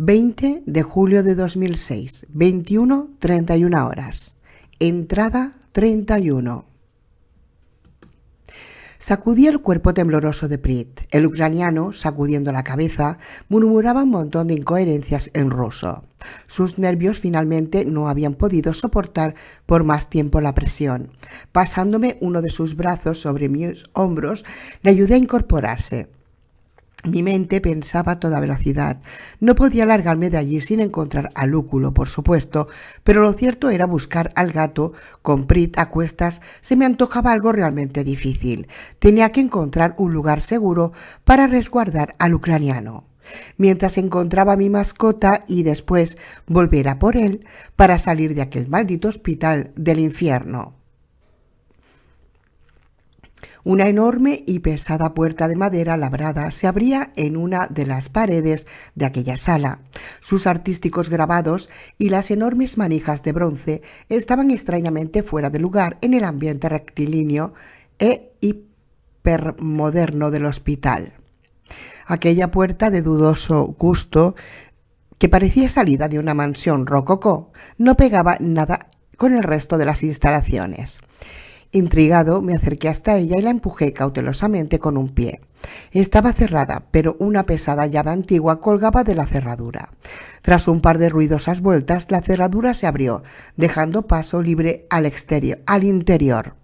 20 de julio de 2006, 21:31 horas. Entrada 31. Sacudí el cuerpo tembloroso de Prit. El ucraniano, sacudiendo la cabeza, murmuraba un montón de incoherencias en ruso. Sus nervios finalmente no habían podido soportar por más tiempo la presión. Pasándome uno de sus brazos sobre mis hombros, le ayudé a incorporarse. Mi mente pensaba a toda velocidad. No podía largarme de allí sin encontrar a Lúculo, por supuesto, pero lo cierto era buscar al gato. Con Prit a cuestas se me antojaba algo realmente difícil. Tenía que encontrar un lugar seguro para resguardar al ucraniano, mientras encontraba a mi mascota y después volver a por él para salir de aquel maldito hospital del infierno. Una enorme y pesada puerta de madera labrada se abría en una de las paredes de aquella sala. Sus artísticos grabados y las enormes manijas de bronce estaban extrañamente fuera de lugar en el ambiente rectilíneo e hipermoderno del hospital. Aquella puerta de dudoso gusto, que parecía salida de una mansión rococó, no pegaba nada con el resto de las instalaciones. Intrigado, me acerqué hasta ella y la empujé cautelosamente con un pie. Estaba cerrada, pero una pesada llave antigua colgaba de la cerradura. Tras un par de ruidosas vueltas, la cerradura se abrió, dejando paso libre al interior.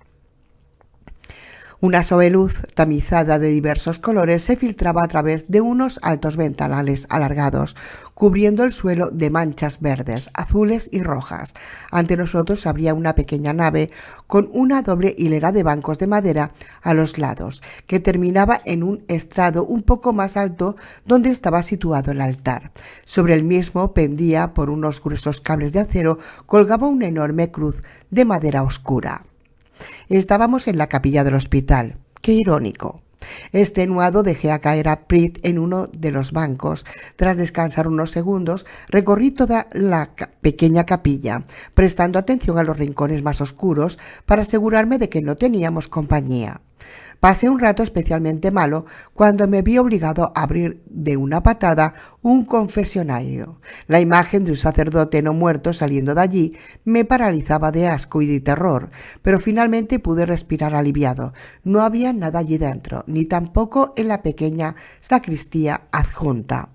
Una suave luz tamizada de diversos colores se filtraba a través de unos altos ventanales alargados, cubriendo el suelo de manchas verdes, azules y rojas. Ante nosotros abría una pequeña nave con una doble hilera de bancos de madera a los lados, que terminaba en un estrado un poco más alto donde estaba situado el altar. Sobre el mismo pendía, por unos gruesos cables de acero, colgaba una enorme cruz de madera oscura. Estábamos en la capilla del hospital. ¡Qué irónico! Extenuado, dejé a caer a Prit en uno de los bancos. Tras descansar unos segundos, recorrí toda la pequeña capilla, prestando atención a los rincones más oscuros para asegurarme de que no teníamos compañía. Pasé un rato especialmente malo cuando me vi obligado a abrir de una patada un confesionario. La imagen de un sacerdote no muerto saliendo de allí me paralizaba de asco y de terror, pero finalmente pude respirar aliviado. No había nada allí dentro, ni tampoco en la pequeña sacristía adjunta.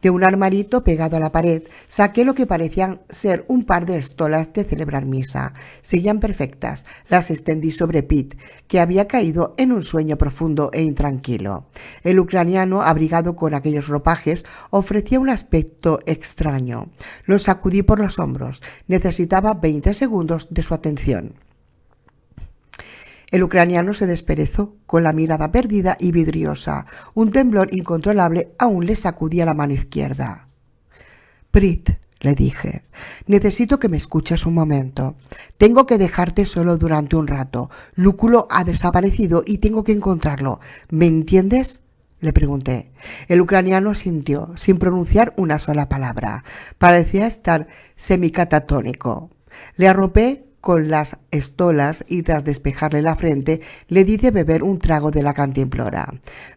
De un armarito pegado a la pared saqué lo que parecían ser un par de estolas de celebrar misa. Seguían perfectas. Las extendí sobre Pit, que había caído en un sueño profundo e intranquilo. El ucraniano, abrigado con aquellos ropajes, ofrecía un aspecto extraño. Lo sacudí por los hombros. Necesitaba 20 segundos de su atención. El ucraniano se desperezó, con la mirada perdida y vidriosa. Un temblor incontrolable aún le sacudía la mano izquierda. «Prit», le dije, «necesito que me escuches un momento. Tengo que dejarte solo durante un rato. Lúculo ha desaparecido y tengo que encontrarlo. ¿Me entiendes?», le pregunté. El ucraniano asintió, sin pronunciar una sola palabra. Parecía estar semicatatónico. Le arropé con las estolas y tras despejarle la frente le di de beber un trago de la cantimplora,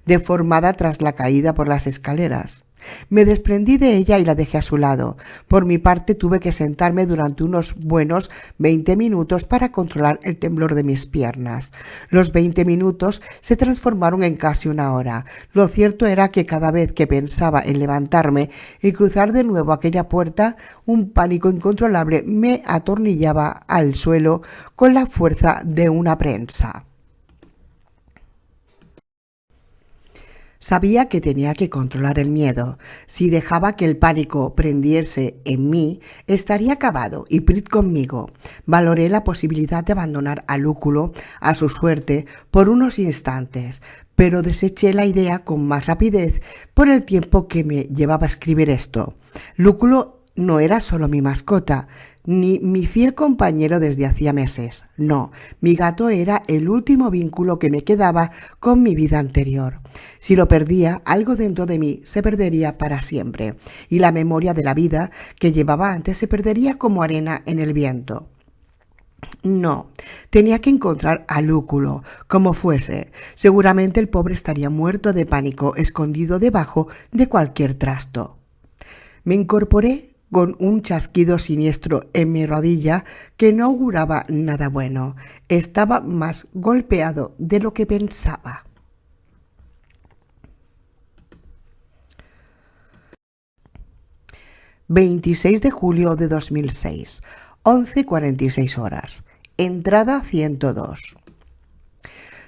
deformada tras la caída por las escaleras. Me desprendí de ella y la dejé a su lado. Por mi parte tuve que sentarme durante unos buenos 20 minutos para controlar el temblor de mis piernas. Los 20 minutos se transformaron en casi una hora. Lo cierto era que cada vez que pensaba en levantarme y cruzar de nuevo aquella puerta, un pánico incontrolable me atornillaba al suelo con la fuerza de una prensa. Sabía que tenía que controlar el miedo. Si dejaba que el pánico prendiese en mí, estaría acabado y Prit conmigo. Valoré la posibilidad de abandonar a Lúculo a su suerte por unos instantes, pero deseché la idea con más rapidez por el tiempo que me llevaba a escribir esto. Lúculo no era solo mi mascota, ni mi fiel compañero desde hacía meses. No, mi gato era el último vínculo que me quedaba con mi vida anterior. Si lo perdía, algo dentro de mí se perdería para siempre, y la memoria de la vida que llevaba antes se perdería como arena en el viento. No, tenía que encontrar a Lúculo, como fuese. Seguramente el pobre estaría muerto de pánico, escondido debajo de cualquier trasto. Me incorporé con un chasquido siniestro en mi rodilla que no auguraba nada bueno. Estaba más golpeado de lo que pensaba. «26 de julio de 2006, 11:46 horas. Entrada 102.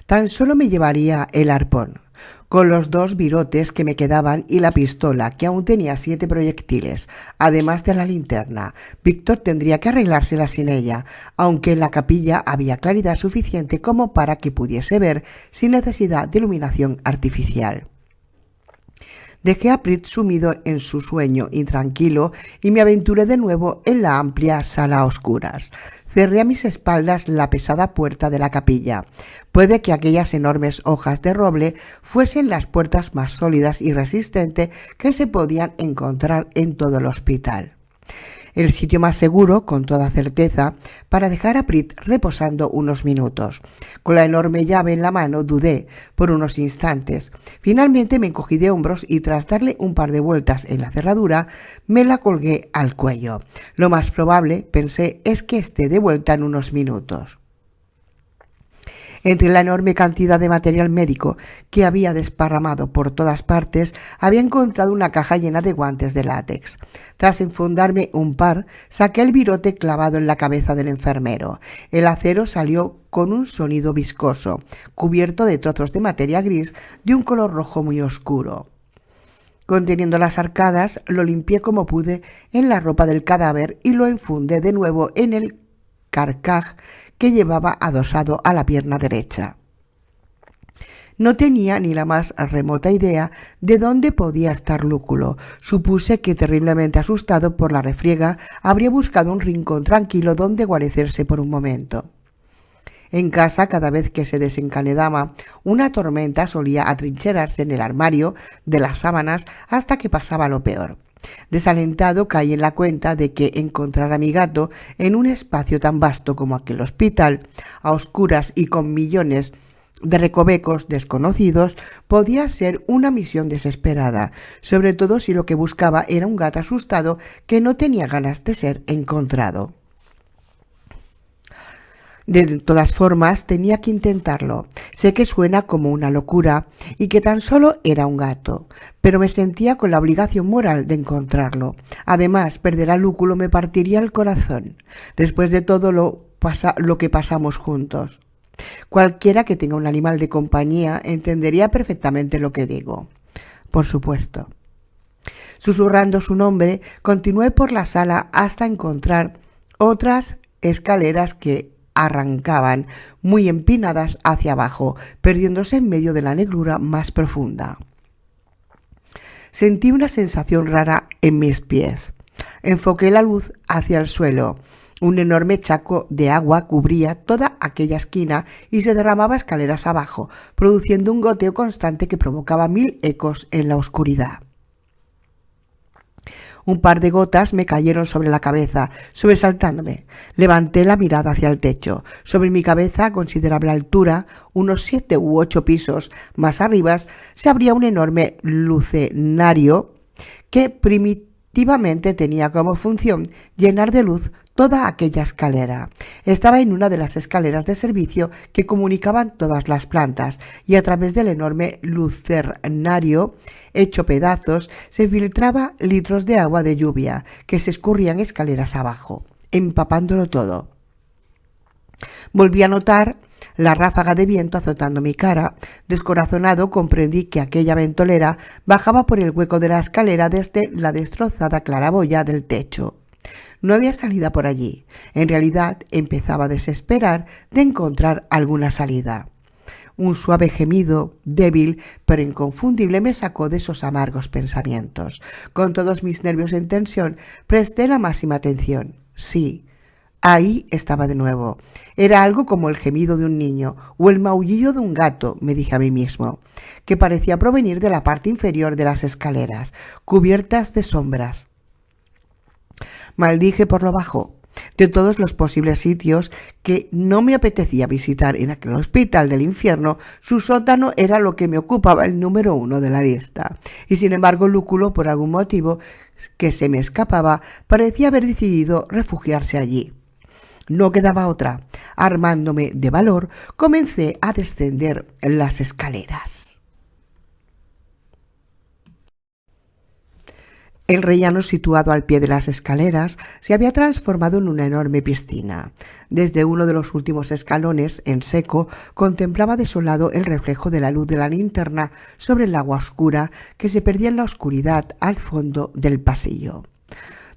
Tan solo me llevaría el arpón, con los 2 virotes que me quedaban y la pistola, que aún tenía 7 proyectiles, además de la linterna. Víctor tendría que arreglársela sin ella, aunque en la capilla había claridad suficiente como para que pudiese ver sin necesidad de iluminación artificial. Dejé a Prit sumido en su sueño intranquilo y me aventuré de nuevo en la amplia sala a oscuras. Cerré a mis espaldas la pesada puerta de la capilla. Puede que aquellas enormes hojas de roble fuesen las puertas más sólidas y resistentes que se podían encontrar en todo el hospital. El sitio más seguro, con toda certeza, para dejar a Prit reposando unos minutos. Con la enorme llave en la mano dudé por unos instantes. Finalmente me encogí de hombros y tras darle un par de vueltas en la cerradura, me la colgué al cuello. Lo más probable, pensé, es que esté de vuelta en unos minutos. Entre la enorme cantidad de material médico que había desparramado por todas partes, había encontrado una caja llena de guantes de látex. Tras enfundarme un par, saqué el virote clavado en la cabeza del enfermero. El acero salió con un sonido viscoso, cubierto de trozos de materia gris de un color rojo muy oscuro. Conteniendo las arcadas, lo limpié como pude en la ropa del cadáver y lo enfundé de nuevo en el carcaj que llevaba adosado a la pierna derecha. No tenía ni la más remota idea de dónde podía estar Lúculo. Supuse que, terriblemente asustado por la refriega, habría buscado un rincón tranquilo donde guarecerse por un momento. En casa, cada vez que se desencadenaba una tormenta, solía atrincherarse en el armario de las sábanas hasta que pasaba lo peor. Desalentado, caí en la cuenta de que encontrar a mi gato en un espacio tan vasto como aquel hospital, a oscuras y con millones de recovecos desconocidos, podía ser una misión desesperada, sobre todo si lo que buscaba era un gato asustado que no tenía ganas de ser encontrado. De todas formas, tenía que intentarlo. Sé que suena como una locura y que tan solo era un gato, pero me sentía con la obligación moral de encontrarlo. Además, perder a Lúculo me partiría el corazón, después de todo lo que pasamos juntos. Cualquiera que tenga un animal de compañía entendería perfectamente lo que digo. Por supuesto. Susurrando su nombre, continué por la sala hasta encontrar otras escaleras que arrancaban muy empinadas hacia abajo, perdiéndose en medio de la negrura más profunda. Sentí una sensación rara en mis pies. Enfoqué la luz hacia el suelo. Un enorme charco de agua cubría toda aquella esquina y se derramaba escaleras abajo, produciendo un goteo constante que provocaba 1000 ecos en la oscuridad. Un par de gotas me cayeron sobre la cabeza, sobresaltándome. Levanté la mirada hacia el techo. Sobre mi cabeza, a considerable altura, unos 7 u 8 pisos más arriba, se abría un enorme lucenario que primitivamente tenía como función llenar de luz toda aquella escalera. Estaba en una de las escaleras de servicio que comunicaban todas las plantas y a través del enorme lucernario hecho pedazos se filtraba litros de agua de lluvia que se escurrían escaleras abajo, empapándolo todo. Volví a notar la ráfaga de viento azotando mi cara. Descorazonado, comprendí que aquella ventolera bajaba por el hueco de la escalera desde la destrozada claraboya del techo. No había salida por allí. En realidad, empezaba a desesperar de encontrar alguna salida. Un suave gemido, débil pero inconfundible, me sacó de esos amargos pensamientos. Con todos mis nervios en tensión, presté la máxima atención. Sí, ahí estaba de nuevo. Era algo como el gemido de un niño o el maullillo de un gato, me dije a mí mismo, que parecía provenir de la parte inferior de las escaleras, cubiertas de sombras. Maldije por lo bajo. De todos los posibles sitios que no me apetecía visitar en aquel hospital del infierno, su sótano era lo que me ocupaba el número 1 de la lista. Y sin embargo, Lúculo, por algún motivo que se me escapaba, parecía haber decidido refugiarse allí. No quedaba otra. Armándome de valor, comencé a descender las escaleras. El rellano situado al pie de las escaleras se había transformado en una enorme piscina. Desde uno de los últimos escalones, en seco, contemplaba desolado el reflejo de la luz de la linterna sobre el agua oscura que se perdía en la oscuridad al fondo del pasillo.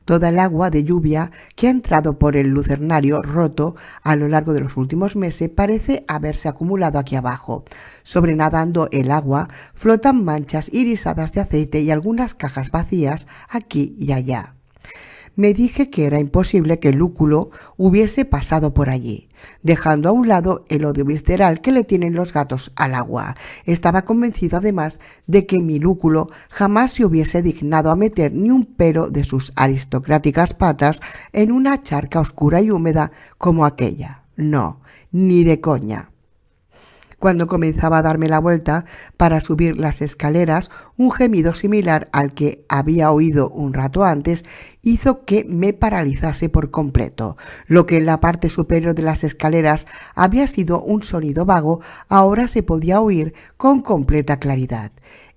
Toda el agua de lluvia que ha entrado por el lucernario roto a lo largo de los últimos meses parece haberse acumulado aquí abajo. Sobrenadando el agua, flotan manchas irisadas de aceite y algunas cajas vacías aquí y allá. Me dije que era imposible que Lúculo hubiese pasado por allí, dejando a un lado el odio visceral que le tienen los gatos al agua. Estaba convencido además de que mi Lúculo jamás se hubiese dignado a meter ni un pelo de sus aristocráticas patas en una charca oscura y húmeda como aquella. No, ni de coña. Cuando comenzaba a darme la vuelta para subir las escaleras, un gemido similar al que había oído un rato antes hizo que me paralizase por completo. Lo que en la parte superior de las escaleras había sido un sonido vago, ahora se podía oír con completa claridad.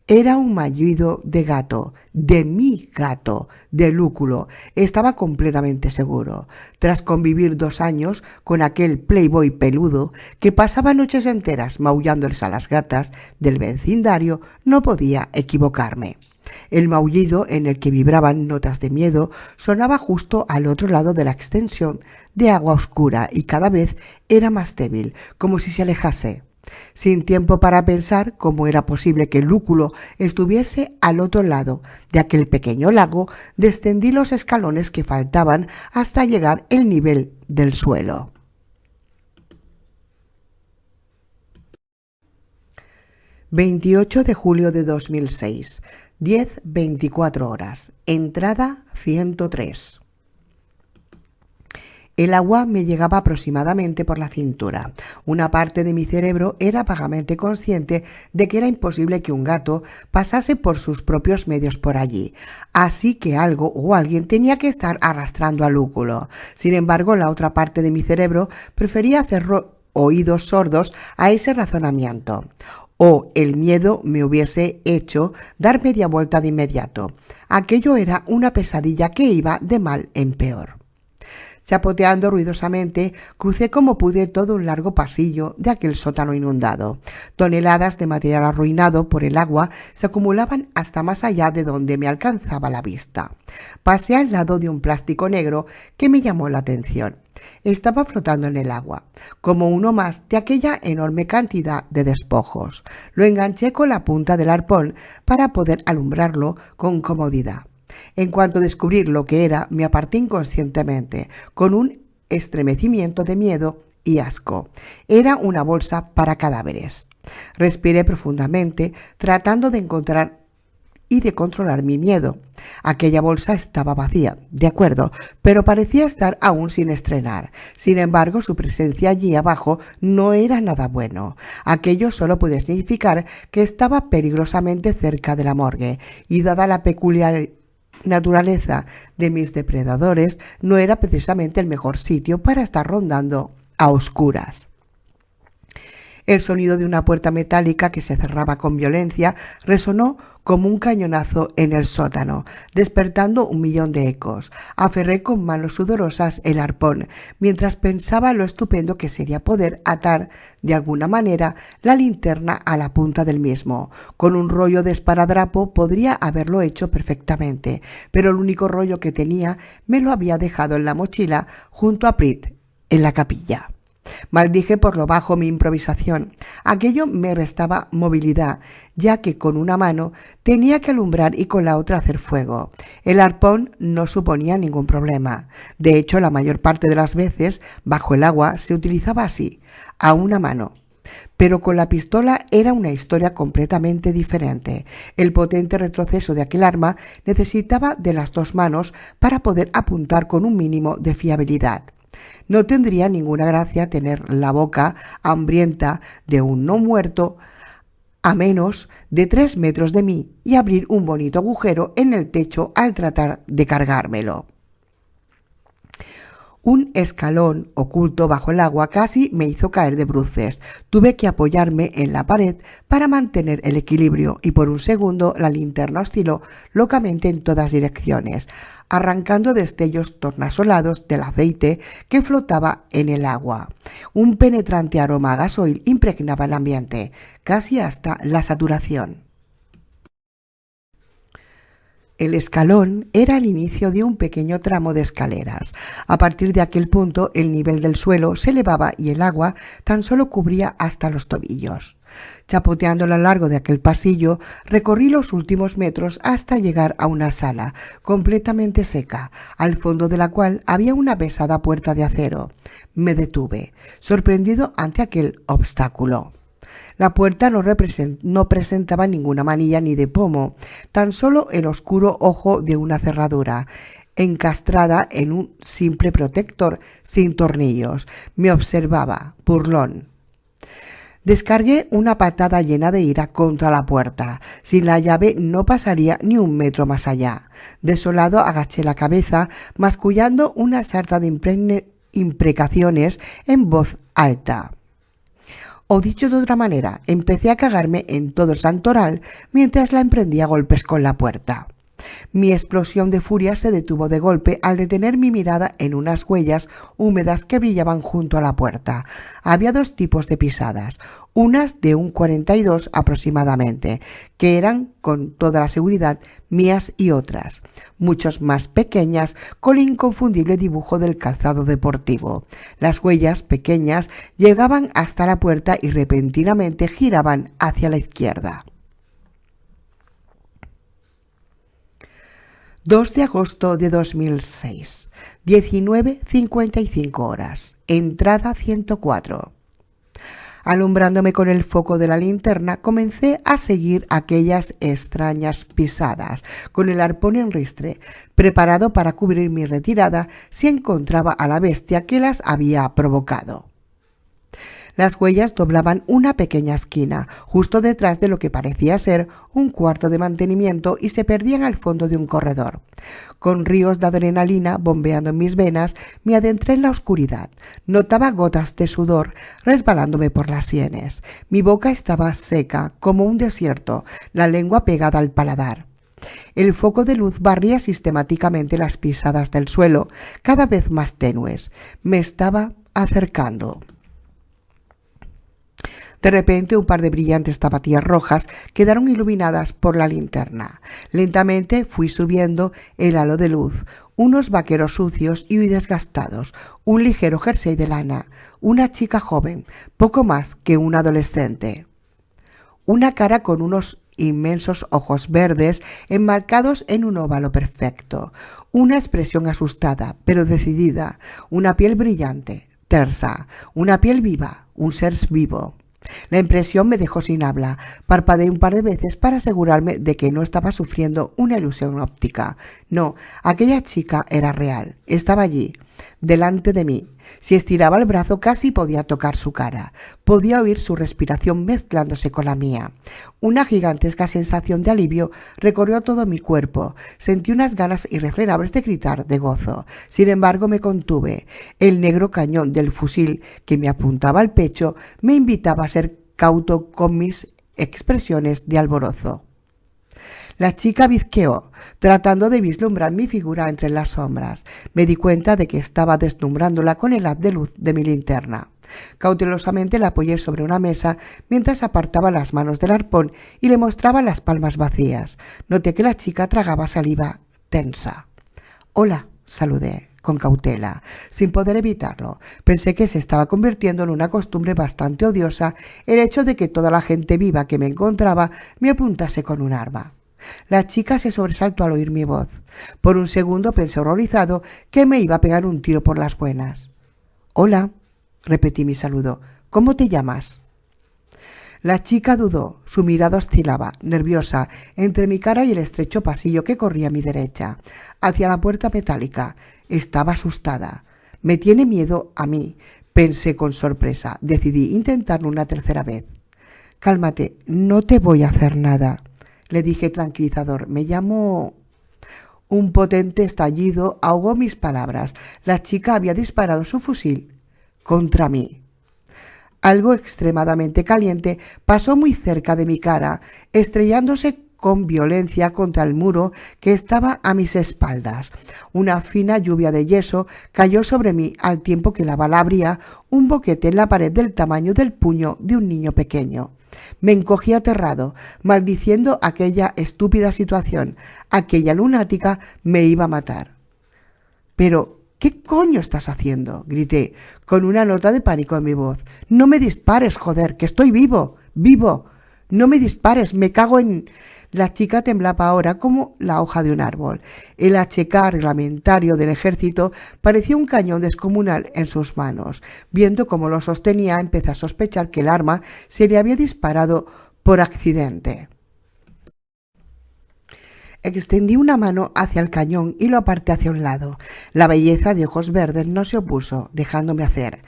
Era un maullido de gato, de mi gato, de Lúculo. Estaba completamente seguro. Tras convivir 2 años con aquel playboy peludo que pasaba noches enteras maullándoles a las gatas del vecindario, no podía equivocarme. El maullido, en el que vibraban notas de miedo, sonaba justo al otro lado de la extensión de agua oscura y cada vez era más débil, como si se alejase. Sin tiempo para pensar cómo era posible que Lúculo estuviese al otro lado de aquel pequeño lago, descendí los escalones que faltaban hasta llegar al nivel del suelo. «28 de julio de 2006, 10:24 horas. Entrada 103». El agua me llegaba aproximadamente por la cintura. Una parte de mi cerebro era vagamente consciente de que era imposible que un gato pasase por sus propios medios por allí, así que algo o alguien tenía que estar arrastrando a Lúculo. Sin embargo, la otra parte de mi cerebro prefería hacer oídos sordos a ese razonamiento. O el miedo me hubiese hecho dar media vuelta de inmediato. Aquello era una pesadilla que iba de mal en peor. Chapoteando ruidosamente, crucé como pude todo un largo pasillo de aquel sótano inundado. Toneladas de material arruinado por el agua se acumulaban hasta más allá de donde me alcanzaba la vista. Pasé al lado de un plástico negro que me llamó la atención. Estaba flotando en el agua, como uno más de aquella enorme cantidad de despojos. Lo enganché con la punta del arpón para poder alumbrarlo con comodidad. En cuanto descubrí lo que era, me aparté inconscientemente, con un estremecimiento de miedo y asco. Era una bolsa para cadáveres. Respiré profundamente, tratando de encontrar y de controlar mi miedo. Aquella bolsa estaba vacía, de acuerdo, pero parecía estar aún sin estrenar. Sin embargo, su presencia allí abajo no era nada bueno. Aquello solo podía significar que estaba peligrosamente cerca de la morgue, y dada la peculiar naturaleza de mis depredadores, no era precisamente el mejor sitio para estar rondando a oscuras. El sonido de una puerta metálica que se cerraba con violencia resonó como un cañonazo en el sótano, despertando 1.000.000 de ecos. Aferré con manos sudorosas el arpón, mientras pensaba lo estupendo que sería poder atar de alguna manera la linterna a la punta del mismo. Con un rollo de esparadrapo podría haberlo hecho perfectamente, pero el único rollo que tenía me lo había dejado en la mochila junto a Prit, en la capilla. Maldije por lo bajo mi improvisación. Aquello me restaba movilidad, ya que con una mano tenía que alumbrar y con la otra hacer fuego. El arpón no suponía ningún problema. De hecho, la mayor parte de las veces, bajo el agua, se utilizaba así, a una mano. Pero con la pistola era una historia completamente diferente. El potente retroceso de aquel arma necesitaba de las dos manos para poder apuntar con un mínimo de fiabilidad. No tendría ninguna gracia tener la boca hambrienta de un no muerto a menos de 3 metros de mí y abrir un bonito agujero en el techo al tratar de cargármelo. Un escalón oculto bajo el agua casi me hizo caer de bruces. Tuve que apoyarme en la pared para mantener el equilibrio y por un segundo la linterna osciló locamente en todas direcciones, arrancando destellos tornasolados del aceite que flotaba en el agua. Un penetrante aroma a gasoil impregnaba el ambiente, casi hasta la saturación. El escalón era el inicio de un pequeño tramo de escaleras. A partir de aquel punto el nivel del suelo se elevaba y el agua tan solo cubría hasta los tobillos. Chapoteando a lo largo de aquel pasillo, recorrí los últimos metros hasta llegar a una sala completamente seca, al fondo de la cual había una pesada puerta de acero. Me detuve, sorprendido ante aquel obstáculo. La puerta no presentaba ninguna manilla ni de pomo, tan solo el oscuro ojo de una cerradura, encastrada en un simple protector sin tornillos. Me observaba, burlón. Descargué una patada llena de ira contra la puerta. Sin la llave no pasaría ni un metro más allá. Desolado agaché la cabeza, mascullando una sarta de imprecaciones en voz alta. O dicho de otra manera, empecé a cagarme en todo el santoral mientras la emprendía a golpes con la puerta. Mi explosión de furia se detuvo de golpe al detener mi mirada en unas huellas húmedas que brillaban junto a la puerta. Había dos tipos de pisadas, unas de un 42 aproximadamente, que eran con toda la seguridad mías y otras, muchos más pequeñas, con el inconfundible dibujo del calzado deportivo. Las huellas pequeñas llegaban hasta la puerta y repentinamente giraban hacia la izquierda. 2 de agosto de 2006, 19:55 horas, entrada 104. Alumbrándome con el foco de la linterna, comencé a seguir aquellas extrañas pisadas, con el arpón en ristre, preparado para cubrir mi retirada si encontraba a la bestia que las había provocado. Las huellas doblaban una pequeña esquina, justo detrás de lo que parecía ser un cuarto de mantenimiento y se perdían al fondo de un corredor. Con ríos de adrenalina bombeando en mis venas, me adentré en la oscuridad. Notaba gotas de sudor resbalándome por las sienes. Mi boca estaba seca, como un desierto, la lengua pegada al paladar. El foco de luz barría sistemáticamente las pisadas del suelo, cada vez más tenues. Me estaba acercando. De repente un par de brillantes zapatillas rojas quedaron iluminadas por la linterna. Lentamente fui subiendo el halo de luz, unos vaqueros sucios y desgastados, un ligero jersey de lana, una chica joven, poco más que un adolescente. Una cara con unos inmensos ojos verdes enmarcados en un óvalo perfecto, una expresión asustada pero decidida, una piel brillante, tersa, una piel viva, un ser vivo. La impresión me dejó sin habla. Parpadeé un par de veces para asegurarme de que no estaba sufriendo una ilusión óptica. No, aquella chica era real. Estaba allí, delante de mí. Si estiraba el brazo casi podía tocar su cara. Podía oír su respiración mezclándose con la mía. Una gigantesca sensación de alivio recorrió todo mi cuerpo. Sentí unas ganas irrefrenables de gritar de gozo. Sin embargo, me contuve. El negro cañón del fusil que me apuntaba al pecho me invitaba a ser cauto con mis expresiones de alborozo. La chica bizqueó, tratando de vislumbrar mi figura entre las sombras. Me di cuenta de que estaba deslumbrándola con el haz de luz de mi linterna. Cautelosamente la apoyé sobre una mesa mientras apartaba las manos del arpón y le mostraba las palmas vacías. Noté que la chica tragaba saliva tensa. «Hola», saludé con cautela, sin poder evitarlo. Pensé que se estaba convirtiendo en una costumbre bastante odiosa el hecho de que toda la gente viva que me encontraba me apuntase con un arma. La chica se sobresaltó al oír mi voz. Por un segundo pensé horrorizado que me iba a pegar un tiro por las buenas. «Hola», repetí mi saludo. «¿Cómo te llamas?» La chica dudó, su mirada oscilaba, nerviosa, entre mi cara y el estrecho pasillo que corría a mi derecha, hacia la puerta metálica. Estaba asustada. Me tiene miedo a mí, pensé con sorpresa. Decidí intentarlo una tercera vez. Cálmate, no te voy a hacer nada, le dije tranquilizador. Me llamo... Un potente estallido ahogó mis palabras. La chica había disparado su fusil contra mí. Algo extremadamente caliente pasó muy cerca de mi cara, estrellándose con violencia contra el muro que estaba a mis espaldas. Una fina lluvia de yeso cayó sobre mí al tiempo que la bala abría un boquete en la pared del tamaño del puño de un niño pequeño. Me encogí aterrado, maldiciendo aquella estúpida situación. Aquella lunática me iba a matar. Pero, ¿qué coño estás haciendo?, grité, con una nota de pánico en mi voz. No me dispares, joder, que estoy vivo, vivo. No me dispares, me cago en... La chica temblaba ahora como la hoja de un árbol. El HK reglamentario del ejército parecía un cañón descomunal en sus manos. Viendo cómo lo sostenía, empecé a sospechar que el arma se le había disparado por accidente. Extendí una mano hacia el cañón y lo aparté hacia un lado. La belleza de ojos verdes no se opuso, dejándome hacer.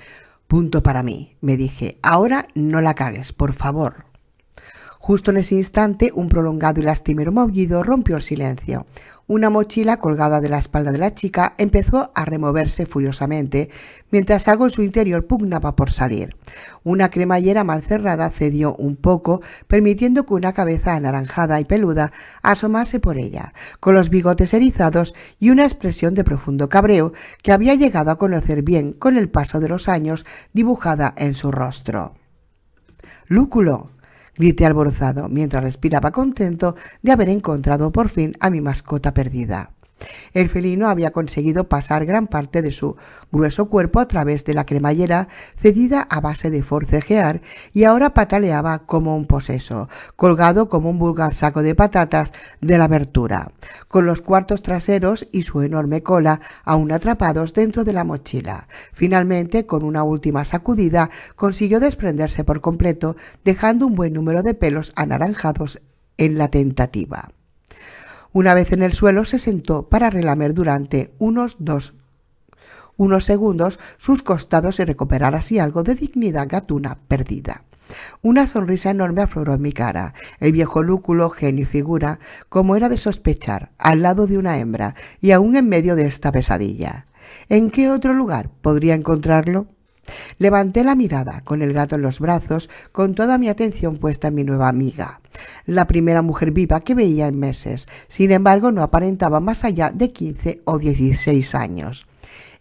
Punto para mí, me dije. Ahora no la cagues, por favor. Justo en ese instante, un prolongado y lastimero maullido rompió el silencio. Una mochila colgada de la espalda de la chica empezó a removerse furiosamente, mientras algo en su interior pugnaba por salir. Una cremallera mal cerrada cedió un poco, permitiendo que una cabeza anaranjada y peluda asomase por ella, con los bigotes erizados y una expresión de profundo cabreo que había llegado a conocer bien con el paso de los años dibujada en su rostro. «¡Lúculo!», grité alborozado, mientras respiraba contento de haber encontrado por fin a mi mascota perdida. El felino había conseguido pasar gran parte de su grueso cuerpo a través de la cremallera cedida a base de forcejear y ahora pataleaba como un poseso, colgado como un vulgar saco de patatas de la abertura, con los cuartos traseros y su enorme cola aún atrapados dentro de la mochila. Finalmente, con una última sacudida, consiguió desprenderse por completo, dejando un buen número de pelos anaranjados en la tentativa. Una vez en el suelo se sentó para relamer durante unos segundos sus costados y recuperar así algo de dignidad gatuna perdida. Una sonrisa enorme afloró en mi cara. El viejo lúculo, genio y figura, como era de sospechar, al lado de una hembra y aún en medio de esta pesadilla. ¿En qué otro lugar podría encontrarlo? Levanté la mirada, con el gato en los brazos, con toda mi atención puesta en mi nueva amiga, la primera mujer viva que veía en meses. Sin embargo, no aparentaba más allá de 15 o 16 años.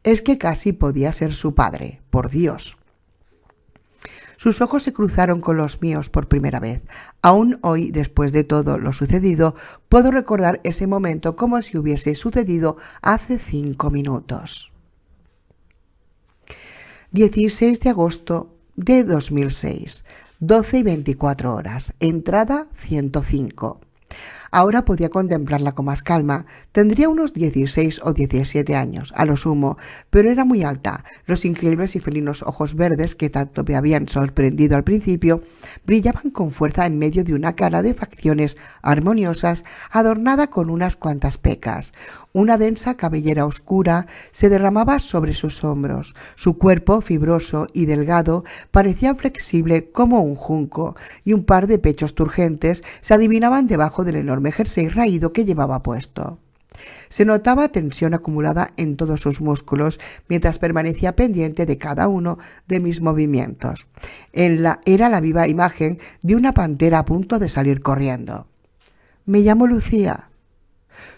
Es que casi podía ser su padre, por Dios. Sus ojos se cruzaron con los míos por primera vez. Aún hoy, después de todo lo sucedido, puedo recordar ese momento como si hubiese sucedido hace 5 minutos. 16 de agosto de 2006, 12:24, entrada 105. Ahora podía contemplarla con más calma. Tendría unos 16 o 17 años, a lo sumo, pero era muy alta. Los increíbles y felinos ojos verdes que tanto me habían sorprendido al principio brillaban con fuerza en medio de una cara de facciones armoniosas adornada con unas cuantas pecas. Una densa cabellera oscura se derramaba sobre sus hombros. Su cuerpo, fibroso y delgado, parecía flexible como un junco, y un par de pechos turgentes se adivinaban debajo del enorme jersey raído que llevaba puesto. Se notaba tensión acumulada en todos sus músculos mientras permanecía pendiente de cada uno de mis movimientos. Era la viva imagen de una pantera a punto de salir corriendo. «Me llamo Lucía».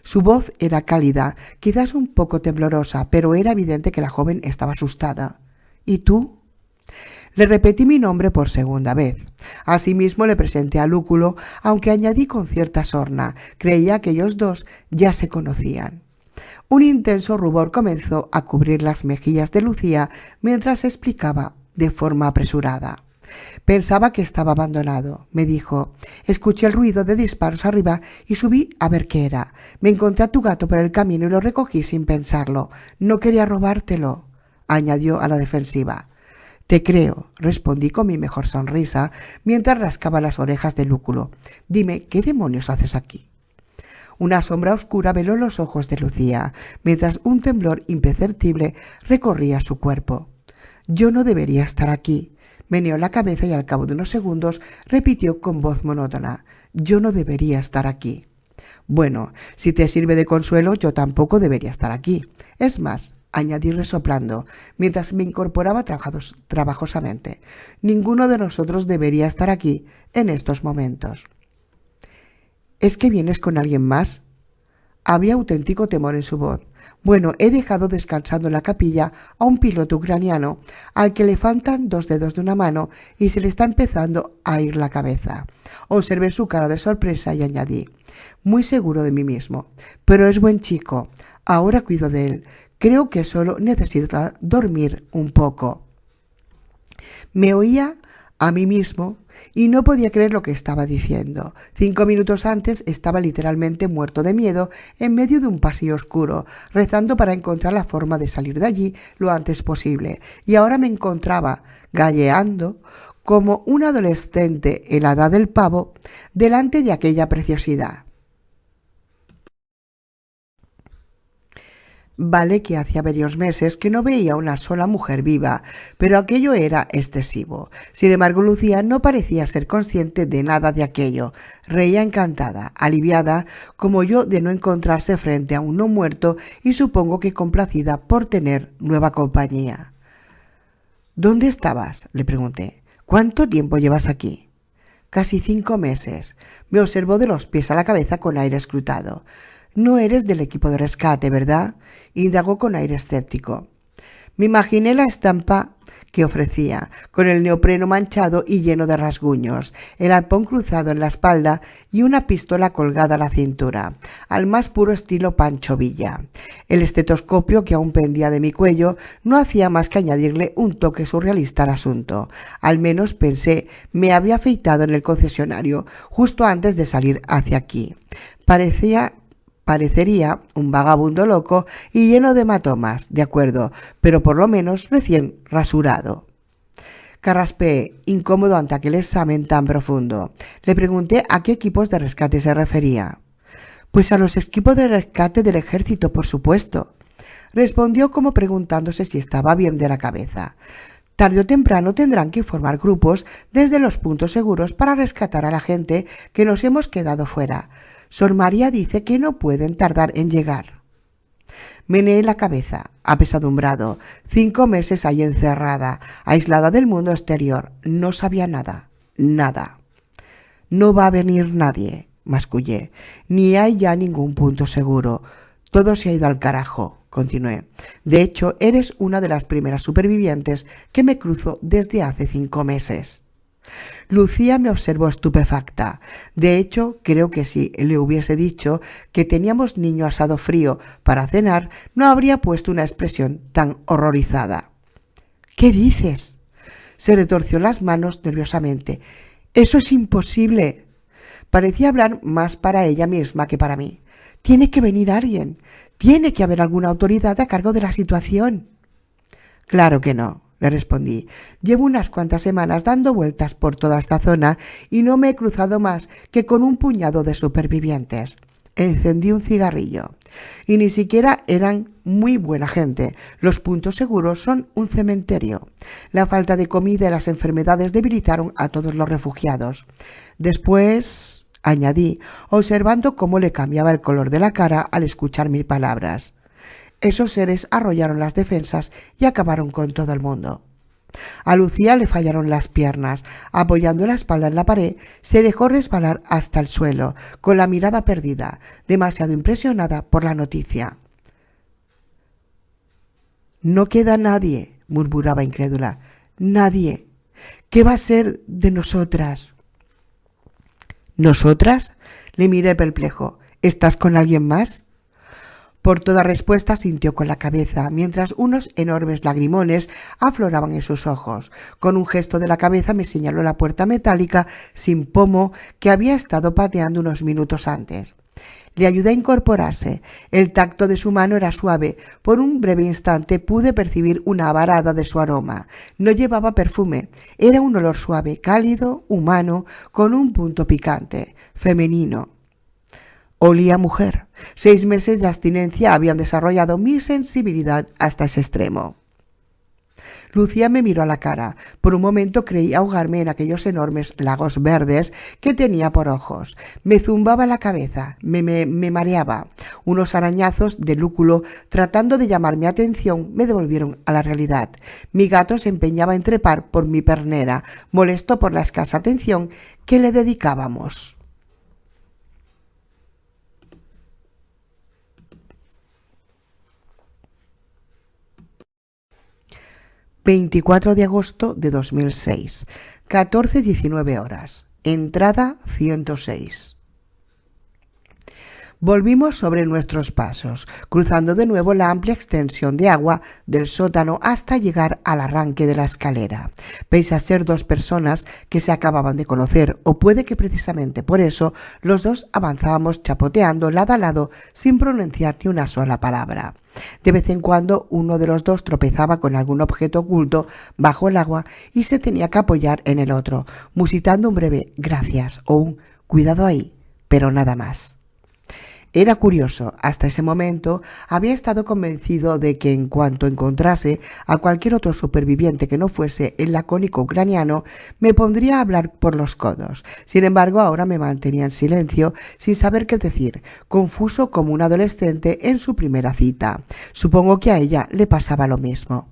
Su voz era cálida, quizás un poco temblorosa, pero era evidente que la joven estaba asustada. «¿Y tú?». Le repetí mi nombre por segunda vez. Asimismo le presenté a Lúculo, aunque añadí con cierta sorna. Creía que ellos dos ya se conocían. Un intenso rubor comenzó a cubrir las mejillas de Lucía mientras explicaba de forma apresurada. «Pensaba que estaba abandonado», me dijo. «Escuché el ruido de disparos arriba y subí a ver qué era. Me encontré a tu gato por el camino y lo recogí sin pensarlo. No quería robártelo», añadió a la defensiva. Te creo, respondí con mi mejor sonrisa mientras rascaba las orejas de Lúculo. Dime, ¿qué demonios haces aquí? Una sombra oscura veló los ojos de Lucía, mientras un temblor imperceptible recorría su cuerpo. Yo no debería estar aquí. Meneó la cabeza y al cabo de unos segundos repitió con voz monótona. Yo no debería estar aquí. Bueno, si te sirve de consuelo, yo tampoco debería estar aquí. Es más, añadí resoplando, mientras me incorporaba trabajosamente, ninguno de nosotros debería estar aquí en estos momentos. ¿Es que vienes con alguien más? Había auténtico temor en su voz. Bueno, he dejado descansando en la capilla a un piloto ucraniano al que le faltan 2 dedos de una mano y se le está empezando a ir la cabeza. Observé su cara de sorpresa y añadí, muy seguro de mí mismo, pero es buen chico. Ahora cuido de él. Creo que solo necesita dormir un poco. Me oía a mí mismo y no podía creer lo que estaba diciendo. 5 minutos antes estaba literalmente muerto de miedo en medio de un pasillo oscuro, rezando para encontrar la forma de salir de allí lo antes posible, y ahora me encontraba galleando como un adolescente en la edad del pavo delante de aquella preciosidad. Vale que hacía varios meses que no veía una sola mujer viva, pero aquello era excesivo. Sin embargo, Lucía no parecía ser consciente de nada de aquello. Reía encantada, aliviada, como yo de no encontrarse frente a un no muerto y supongo que complacida por tener nueva compañía. ¿Dónde estabas?, le pregunté. ¿Cuánto tiempo llevas aquí? Casi 5 meses. Me observó de los pies a la cabeza con aire escrutado. No eres del equipo de rescate, ¿verdad?, indagó con aire escéptico. Me imaginé la estampa que ofrecía, con el neopreno manchado y lleno de rasguños, el arpón cruzado en la espalda y una pistola colgada a la cintura, al más puro estilo Pancho Villa. El estetoscopio que aún pendía de mi cuello no hacía más que añadirle un toque surrealista al asunto. Al menos pensé, me había afeitado en el concesionario justo antes de salir hacia aquí. Parecería un vagabundo loco y lleno de hematomas, de acuerdo, pero por lo menos recién rasurado. Carraspeé, incómodo ante aquel examen tan profundo. Le pregunté a qué equipos de rescate se refería. Pues a los equipos de rescate del ejército, por supuesto. Respondió como preguntándose si estaba bien de la cabeza. Tarde o temprano tendrán que formar grupos desde los puntos seguros para rescatar a la gente que nos hemos quedado fuera. Sor María dice que no pueden tardar en llegar. Meneé la cabeza, apesadumbrado. 5 meses ahí encerrada, aislada del mundo exterior. No sabía nada, nada. No va a venir nadie, mascullé. Ni hay ya ningún punto seguro. Todo se ha ido al carajo, continué. De hecho, eres una de las primeras supervivientes que me cruzo desde hace 5 meses. Lucía me observó estupefacta. De hecho, creo que si le hubiese dicho que teníamos niño asado frío para cenar, no habría puesto una expresión tan horrorizada. ¿Qué dices?, se retorció las manos nerviosamente. Eso es imposible. Parecía hablar más para ella misma que para mí. Tiene que venir alguien. Tiene que haber alguna autoridad a cargo de la situación. Claro que no, le respondí. Llevo unas cuantas semanas dando vueltas por toda esta zona y no me he cruzado más que con un puñado de supervivientes. Encendí un cigarrillo. Y ni siquiera eran muy buena gente. Los puntos seguros son un cementerio. La falta de comida y las enfermedades debilitaron a todos los refugiados. Después, añadí, observando cómo le cambiaba el color de la cara al escuchar mis palabras. Esos seres arrollaron las defensas y acabaron con todo el mundo. A Lucía le fallaron las piernas. Apoyando la espalda en la pared, se dejó resbalar hasta el suelo, con la mirada perdida, demasiado impresionada por la noticia. «No queda nadie», murmuraba incrédula. «Nadie. ¿Qué va a ser de nosotras?» «¿Nosotras?», le miré perplejo. «¿Estás con alguien más?». Por toda respuesta sintió con la cabeza, mientras unos enormes lagrimones afloraban en sus ojos. Con un gesto de la cabeza me señaló la puerta metálica sin pomo que había estado pateando unos minutos antes. Le ayudé a incorporarse. El tacto de su mano era suave. Por un breve instante pude percibir una varada de su aroma. No llevaba perfume. Era un olor suave, cálido, humano, con un punto picante, femenino. Olía a mujer. 6 meses de abstinencia habían desarrollado mi sensibilidad hasta ese extremo. Lucía me miró a la cara. Por un momento creí ahogarme en aquellos enormes lagos verdes que tenía por ojos. Me zumbaba la cabeza, me mareaba. Unos arañazos de lúculo, tratando de llamar mi atención, me devolvieron a la realidad. Mi gato se empeñaba en trepar por mi pernera, molesto por la escasa atención que le dedicábamos. ...24 de agosto de 2006... ...14:19 horas... ...entrada 106... Volvimos sobre nuestros pasos, cruzando de nuevo la amplia extensión de agua del sótano hasta llegar al arranque de la escalera. Pese a ser 2 personas que se acababan de conocer, o puede que precisamente por eso, los dos avanzábamos chapoteando lado a lado sin pronunciar ni una sola palabra. De vez en cuando uno de los dos tropezaba con algún objeto oculto bajo el agua y se tenía que apoyar en el otro, musitando un breve gracias o un cuidado ahí, pero nada más. Era curioso, hasta ese momento había estado convencido de que en cuanto encontrase a cualquier otro superviviente que no fuese el lacónico ucraniano, me pondría a hablar por los codos. Sin embargo, ahora me mantenía en silencio, sin saber qué decir, confuso como un adolescente en su primera cita. Supongo que a ella le pasaba lo mismo.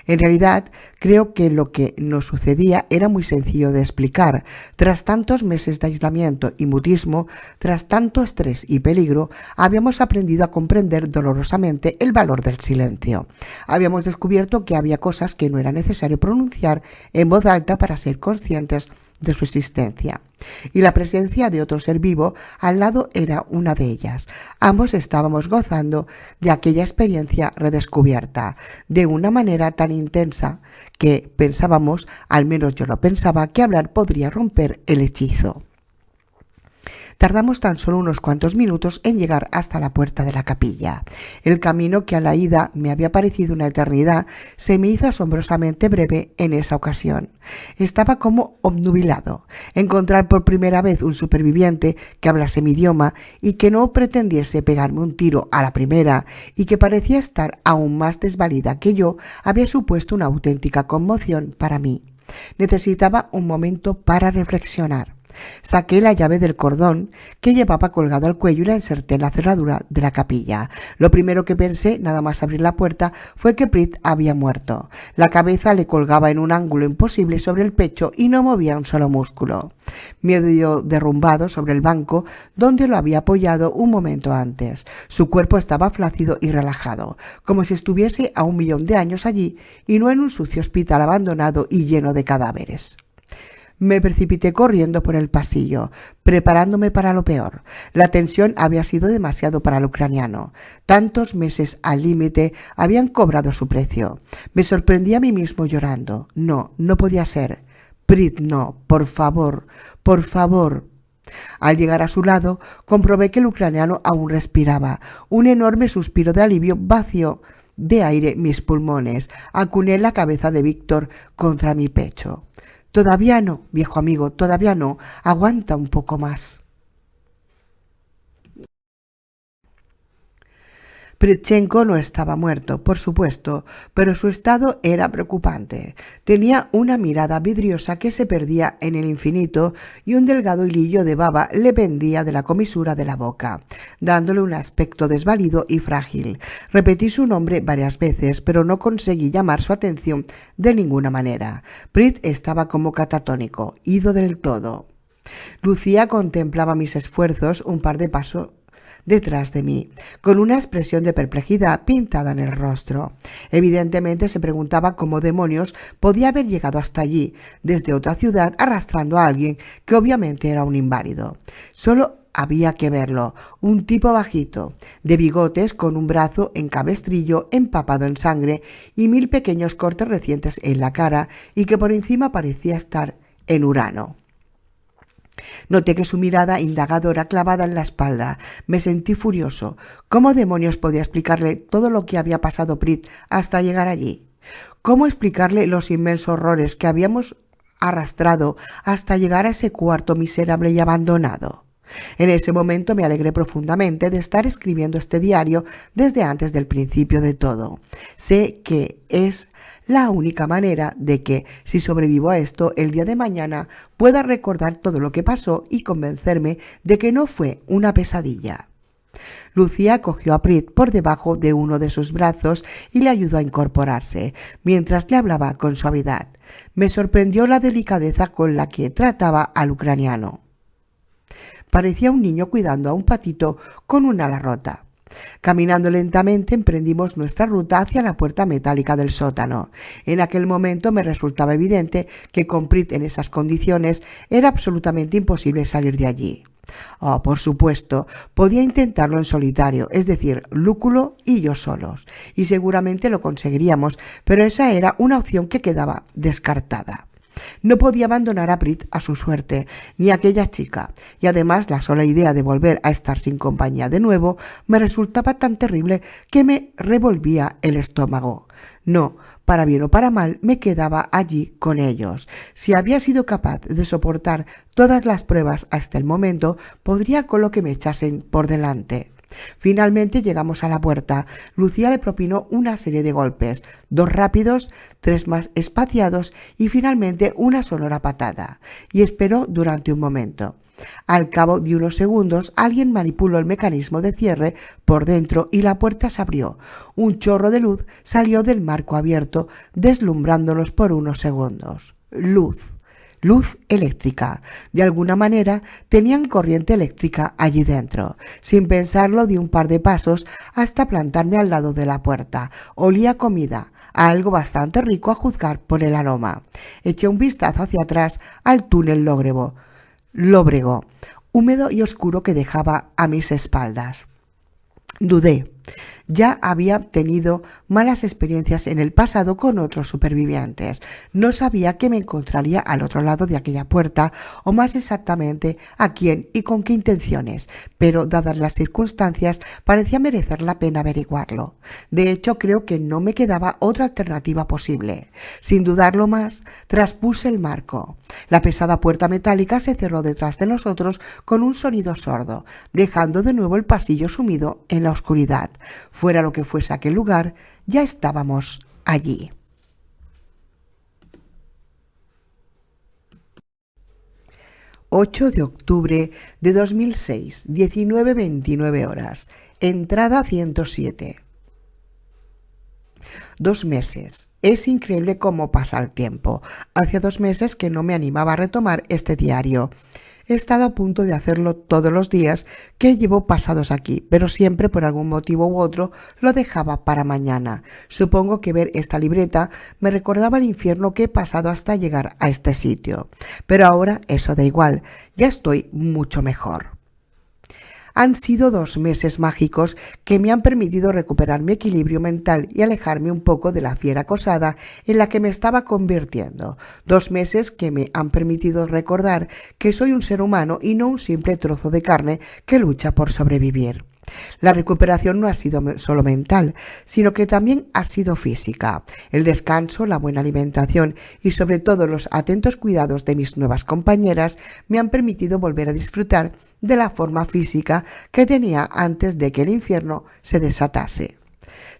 En realidad, creo que lo que nos sucedía era muy sencillo de explicar. Tras tantos meses de aislamiento y mutismo, tras tanto estrés y peligro, habíamos aprendido a comprender dolorosamente el valor del silencio. Habíamos descubierto que había cosas que no era necesario pronunciar en voz alta para ser conscientes de su existencia. Y la presencia de otro ser vivo al lado era una de ellas. Ambos estábamos gozando de aquella experiencia redescubierta, de una manera tan intensa que pensábamos, al menos yo lo pensaba, que hablar podría romper el hechizo. Tardamos tan solo unos cuantos minutos en llegar hasta la puerta de la capilla. El camino que a la ida me había parecido una eternidad se me hizo asombrosamente breve en esa ocasión. Estaba como obnubilado. Encontrar por primera vez un superviviente que hablase mi idioma y que no pretendiese pegarme un tiro a la primera y que parecía estar aún más desvalida que yo había supuesto una auténtica conmoción para mí. Necesitaba un momento para reflexionar. Saqué la llave del cordón que llevaba colgado al cuello y la inserté en la cerradura de la capilla. Lo primero que pensé, nada más abrir la puerta, fue que Prit había muerto. La cabeza le colgaba en un ángulo imposible sobre el pecho y no movía un solo músculo. Medio derrumbado sobre el banco donde lo había apoyado un momento antes. Su cuerpo estaba flácido y relajado, como si estuviese a 1.000.000 de años allí y no en un sucio hospital abandonado y lleno de cadáveres. Me precipité corriendo por el pasillo, preparándome para lo peor. La tensión había sido demasiado para el ucraniano. Tantos meses al límite habían cobrado su precio. Me sorprendí a mí mismo llorando. No, no podía ser. Prit, no, por favor, por favor. Al llegar a su lado, comprobé que el ucraniano aún respiraba. Un enorme suspiro de alivio vació de aire mis pulmones. Acuné la cabeza de Víctor contra mi pecho. Todavía no, viejo amigo, todavía no. Aguanta un poco más. Pritchenko no estaba muerto, por supuesto, pero su estado era preocupante. Tenía una mirada vidriosa que se perdía en el infinito y un delgado hilillo de baba le pendía de la comisura de la boca, dándole un aspecto desvalido y frágil. Repetí su nombre varias veces, pero no conseguí llamar su atención de ninguna manera. Prit estaba como catatónico, ido del todo. Lucía contemplaba mis esfuerzos un par de pasos detrás de mí, con una expresión de perplejidad pintada en el rostro. Evidentemente se preguntaba cómo demonios podía haber llegado hasta allí, desde otra ciudad, arrastrando a alguien que obviamente era un inválido. Solo había que verlo, un tipo bajito, de bigotes, con un brazo en cabestrillo empapado en sangre y 1000 pequeños cortes recientes en la cara y que por encima parecía estar en Urano. Noté que su mirada indagadora clavada en la espalda. Me sentí furioso. ¿Cómo demonios podía explicarle todo lo que había pasado Prit hasta llegar allí? ¿Cómo explicarle los inmensos horrores que habíamos arrastrado hasta llegar a ese cuarto miserable y abandonado? En ese momento me alegré profundamente de estar escribiendo este diario desde antes del principio de todo. Sé que es la única manera de que, si sobrevivo a esto, el día de mañana pueda recordar todo lo que pasó y convencerme de que no fue una pesadilla. Lucía cogió a Prit por debajo de uno de sus brazos y le ayudó a incorporarse, mientras le hablaba con suavidad. Me sorprendió la delicadeza con la que trataba al ucraniano. Parecía un niño cuidando a un patito con un ala rota. Caminando lentamente emprendimos nuestra ruta hacia la puerta metálica del sótano. En aquel momento me resultaba evidente que con Prit en esas condiciones era absolutamente imposible salir de allí. Oh, por supuesto, podía intentarlo en solitario, es decir, Lúculo y yo solos, y seguramente lo conseguiríamos, pero esa era una opción que quedaba descartada. No podía abandonar a Prit a su suerte, ni a aquella chica, y además la sola idea de volver a estar sin compañía de nuevo me resultaba tan terrible que me revolvía el estómago. No, para bien o para mal, me quedaba allí con ellos. Si había sido capaz de soportar todas las pruebas hasta el momento, podría con lo que me echasen por delante. Finalmente llegamos a la puerta. Lucía le propinó una serie de golpes, 2 rápidos, 3 más espaciados y finalmente una sonora patada, y esperó durante un momento. Al cabo de unos segundos, alguien manipuló el mecanismo de cierre por dentro y la puerta se abrió. Un chorro de luz salió del marco abierto, deslumbrándonos por unos segundos. Luz eléctrica. De alguna manera tenían corriente eléctrica allí dentro. Sin pensarlo, di un par de pasos hasta plantarme al lado de la puerta. Olía a comida, a algo bastante rico a juzgar por el aroma. Eché un vistazo hacia atrás al túnel lóbrego, húmedo y oscuro que dejaba a mis espaldas. Dudé. Ya había tenido malas experiencias en el pasado con otros supervivientes. No sabía que me encontraría al otro lado de aquella puerta, o más exactamente a quién y con qué intenciones, pero dadas las circunstancias parecía merecer la pena averiguarlo. De hecho, creo que no me quedaba otra alternativa posible. Sin dudarlo más, traspuse el marco. La pesada puerta metálica se cerró detrás de nosotros con un sonido sordo, dejando de nuevo el pasillo sumido en la oscuridad. Fuera lo que fuese aquel lugar, ya estábamos allí. 8 de octubre de 2006, 19:29 horas. Entrada 107. 2 meses. Es increíble cómo pasa el tiempo. Hacía 2 meses que no me animaba a retomar este diario. He estado a punto de hacerlo todos los días que llevo pasados aquí, pero siempre por algún motivo u otro lo dejaba para mañana. Supongo que ver esta libreta me recordaba el infierno que he pasado hasta llegar a este sitio. Pero ahora eso da igual, ya estoy mucho mejor. Han sido 2 meses mágicos que me han permitido recuperar mi equilibrio mental y alejarme un poco de la fiera acosada en la que me estaba convirtiendo. 2 meses que me han permitido recordar que soy un ser humano y no un simple trozo de carne que lucha por sobrevivir. La recuperación no ha sido solo mental, sino que también ha sido física. El descanso, la buena alimentación y sobre todo los atentos cuidados de mis nuevas compañeras me han permitido volver a disfrutar de la forma física que tenía antes de que el infierno se desatase.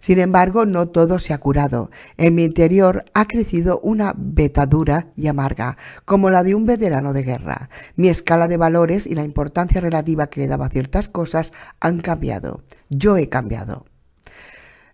Sin embargo, no todo se ha curado. En mi interior ha crecido una veta dura y amarga, como la de un veterano de guerra. Mi escala de valores y la importancia relativa que le daba a ciertas cosas han cambiado. Yo he cambiado.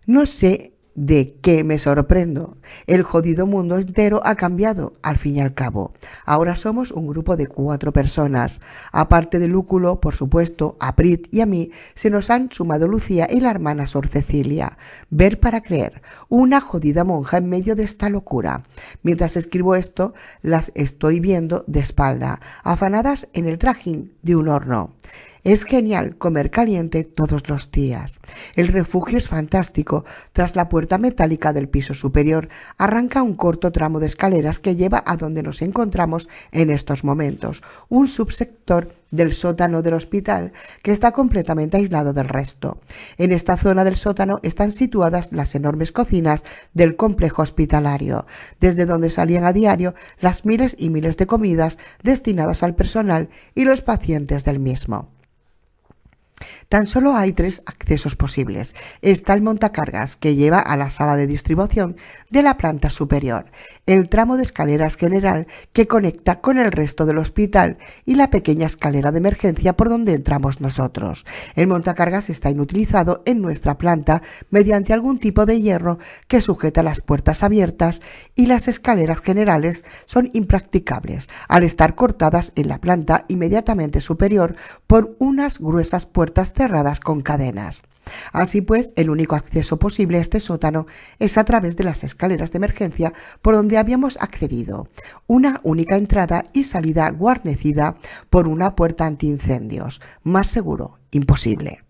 No sé de qué me sorprendo. El jodido mundo entero ha cambiado, al fin y al cabo. Ahora somos un grupo de 4 personas. Aparte de Lúculo, por supuesto, a Prit y a mí, se nos han sumado Lucía y la hermana Sor Cecilia. Ver para creer, una jodida monja en medio de esta locura. Mientras escribo esto, las estoy viendo de espalda, afanadas en el trajín de un horno. Es genial comer caliente todos los días. El refugio es fantástico. Tras la puerta metálica del piso superior arranca un corto tramo de escaleras que lleva a donde nos encontramos en estos momentos, un subsector del sótano del hospital que está completamente aislado del resto. En esta zona del sótano están situadas las enormes cocinas del complejo hospitalario, desde donde salían a diario las miles y miles de comidas destinadas al personal y los pacientes del mismo. Tan solo hay 3 accesos posibles. Está el montacargas, que lleva a la sala de distribución de la planta superior, el tramo de escaleras general que conecta con el resto del hospital y la pequeña escalera de emergencia por donde entramos nosotros. El montacargas está inutilizado en nuestra planta mediante algún tipo de hierro que sujeta las puertas abiertas, y las escaleras generales son impracticables al estar cortadas en la planta inmediatamente superior por unas gruesas puertas cerradas con cadenas. Así pues, el único acceso posible a este sótano es a través de las escaleras de emergencia por donde habíamos accedido, una única entrada y salida guarnecida por una puerta antiincendios. Más seguro, imposible.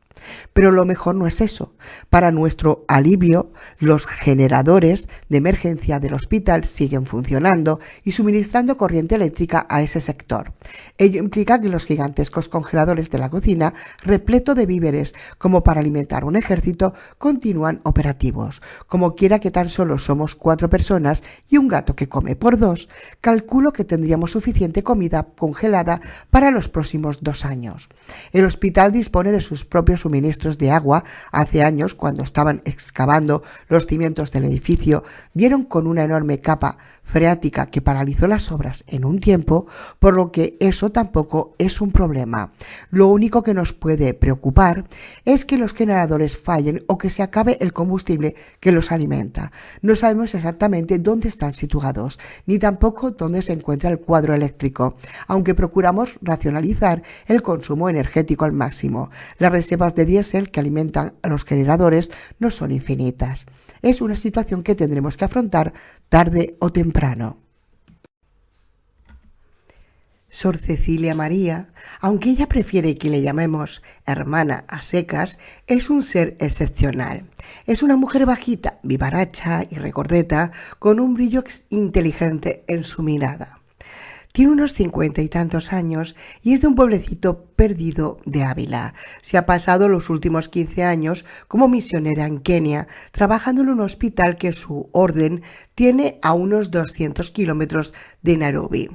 Pero lo mejor no es eso. Para nuestro alivio, los generadores de emergencia del hospital siguen funcionando y suministrando corriente eléctrica a ese sector. Ello implica que los gigantescos congeladores de la cocina, repleto de víveres como para alimentar un ejército, continúan operativos. Como quiera que tan solo somos 4 personas y un gato que come por 2, calculo que tendríamos suficiente comida congelada para los próximos 2 años. El hospital dispone de sus propios suministros de agua. Hace años, cuando estaban excavando los cimientos del edificio, dieron con una enorme capa freática que paralizó las obras en un tiempo, por lo que eso tampoco es un problema. Lo único que nos puede preocupar es que los generadores fallen o que se acabe el combustible que los alimenta. No sabemos exactamente dónde están situados, ni tampoco dónde se encuentra el cuadro eléctrico, aunque procuramos racionalizar el consumo energético al máximo. Las reservas de diésel que alimentan a los generadores no son infinitas. Es una situación que tendremos que afrontar tarde o temprano. Sor Cecilia María, aunque ella prefiere que le llamemos hermana a secas, es un ser excepcional. Es una mujer bajita, vivaracha y recordeta, con un brillo inteligente en su mirada. Tiene unos 50 y tantos años y es de un pueblecito perdido de Ávila. Se ha pasado los últimos 15 años como misionera en Kenia, trabajando en un hospital que su orden tiene a unos 200 kilómetros de Nairobi.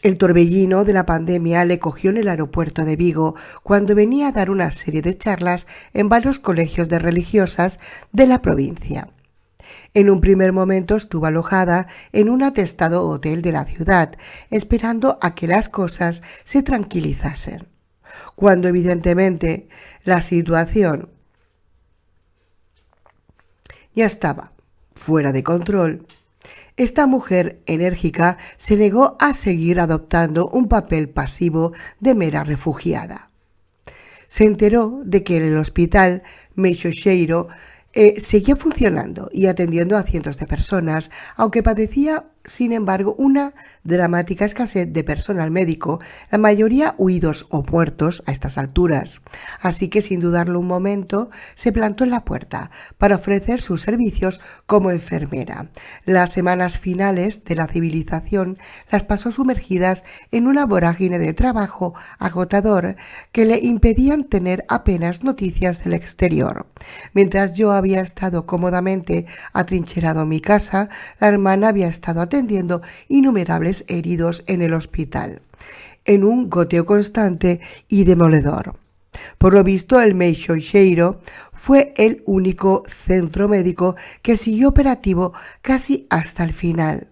El torbellino de la pandemia le cogió en el aeropuerto de Vigo cuando venía a dar una serie de charlas en varios colegios de religiosas de la provincia. En un primer momento estuvo alojada en un atestado hotel de la ciudad, esperando a que las cosas se tranquilizasen. Cuando evidentemente la situación ya estaba fuera de control, esta mujer enérgica se negó a seguir adoptando un papel pasivo de mera refugiada. Se enteró de que el hospital Meixoxeiro seguía funcionando y atendiendo a cientos de personas, aunque padecía, sin embargo, una dramática escasez de personal médico, la mayoría huidos o muertos a estas alturas. Así que, sin dudarlo un momento, se plantó en la puerta para ofrecer sus servicios como enfermera. Las semanas finales de la civilización las pasó sumergidas en una vorágine de trabajo agotador que le impedían tener apenas noticias del exterior. Mientras yo había estado cómodamente atrincherado en mi casa, la hermana había estado atendiendo innumerables heridos en el hospital, en un goteo constante y demoledor. Por lo visto, el Meixoxeiro fue el único centro médico que siguió operativo casi hasta el final.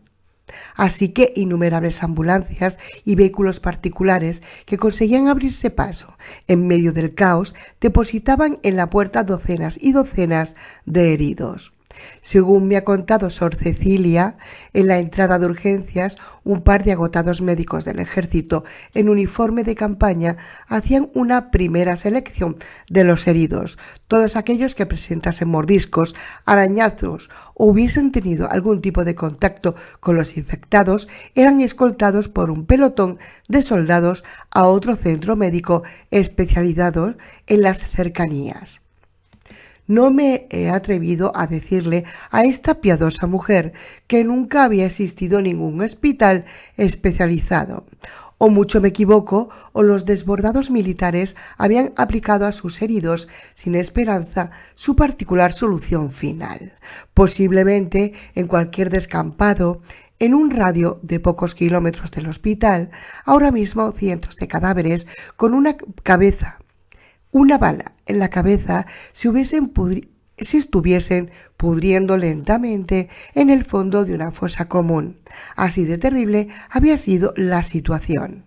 Así que innumerables ambulancias y vehículos particulares que conseguían abrirse paso en medio del caos depositaban en la puerta docenas y docenas de heridos. Según me ha contado Sor Cecilia, en la entrada de urgencias, un par de agotados médicos del ejército en uniforme de campaña hacían una primera selección de los heridos. Todos aquellos que presentasen mordiscos, arañazos o hubiesen tenido algún tipo de contacto con los infectados eran escoltados por un pelotón de soldados a otro centro médico especializado en las cercanías. No me he atrevido a decirle a esta piadosa mujer que nunca había existido ningún hospital especializado. O mucho me equivoco, o los desbordados militares habían aplicado a sus heridos sin esperanza su particular solución final. Posiblemente en cualquier descampado, en un radio de pocos kilómetros del hospital, ahora mismo cientos de cadáveres con una bala en la cabeza se estuviesen pudriendo lentamente en el fondo de una fosa común. Así de terrible había sido la situación.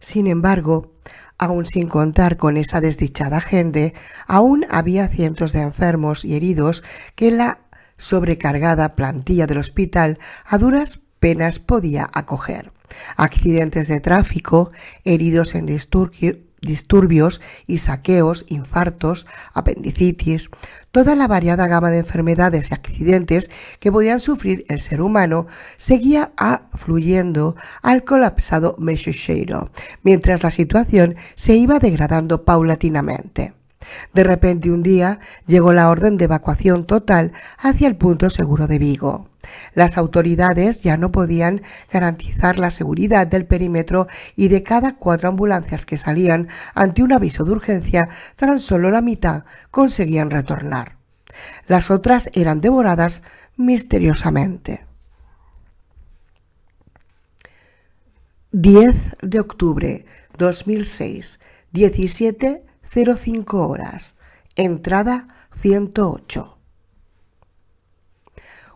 Sin embargo, aún sin contar con esa desdichada gente, aún había cientos de enfermos y heridos que la sobrecargada plantilla del hospital a duras penas podía acoger. Accidentes de tráfico, heridos en disturbios y saqueos, infartos, apendicitis, toda la variada gama de enfermedades y accidentes que podían sufrir el ser humano seguía fluyendo al colapsado Meixoeiro, mientras la situación se iba degradando paulatinamente. De repente un día llegó la orden de evacuación total hacia el punto seguro de Vigo. Las autoridades ya no podían garantizar la seguridad del perímetro y de cada 4 ambulancias que salían ante un aviso de urgencia, tan solo la mitad conseguían retornar. Las otras eran devoradas misteriosamente. 10 de octubre 2006, 17:05 horas. Entrada 108.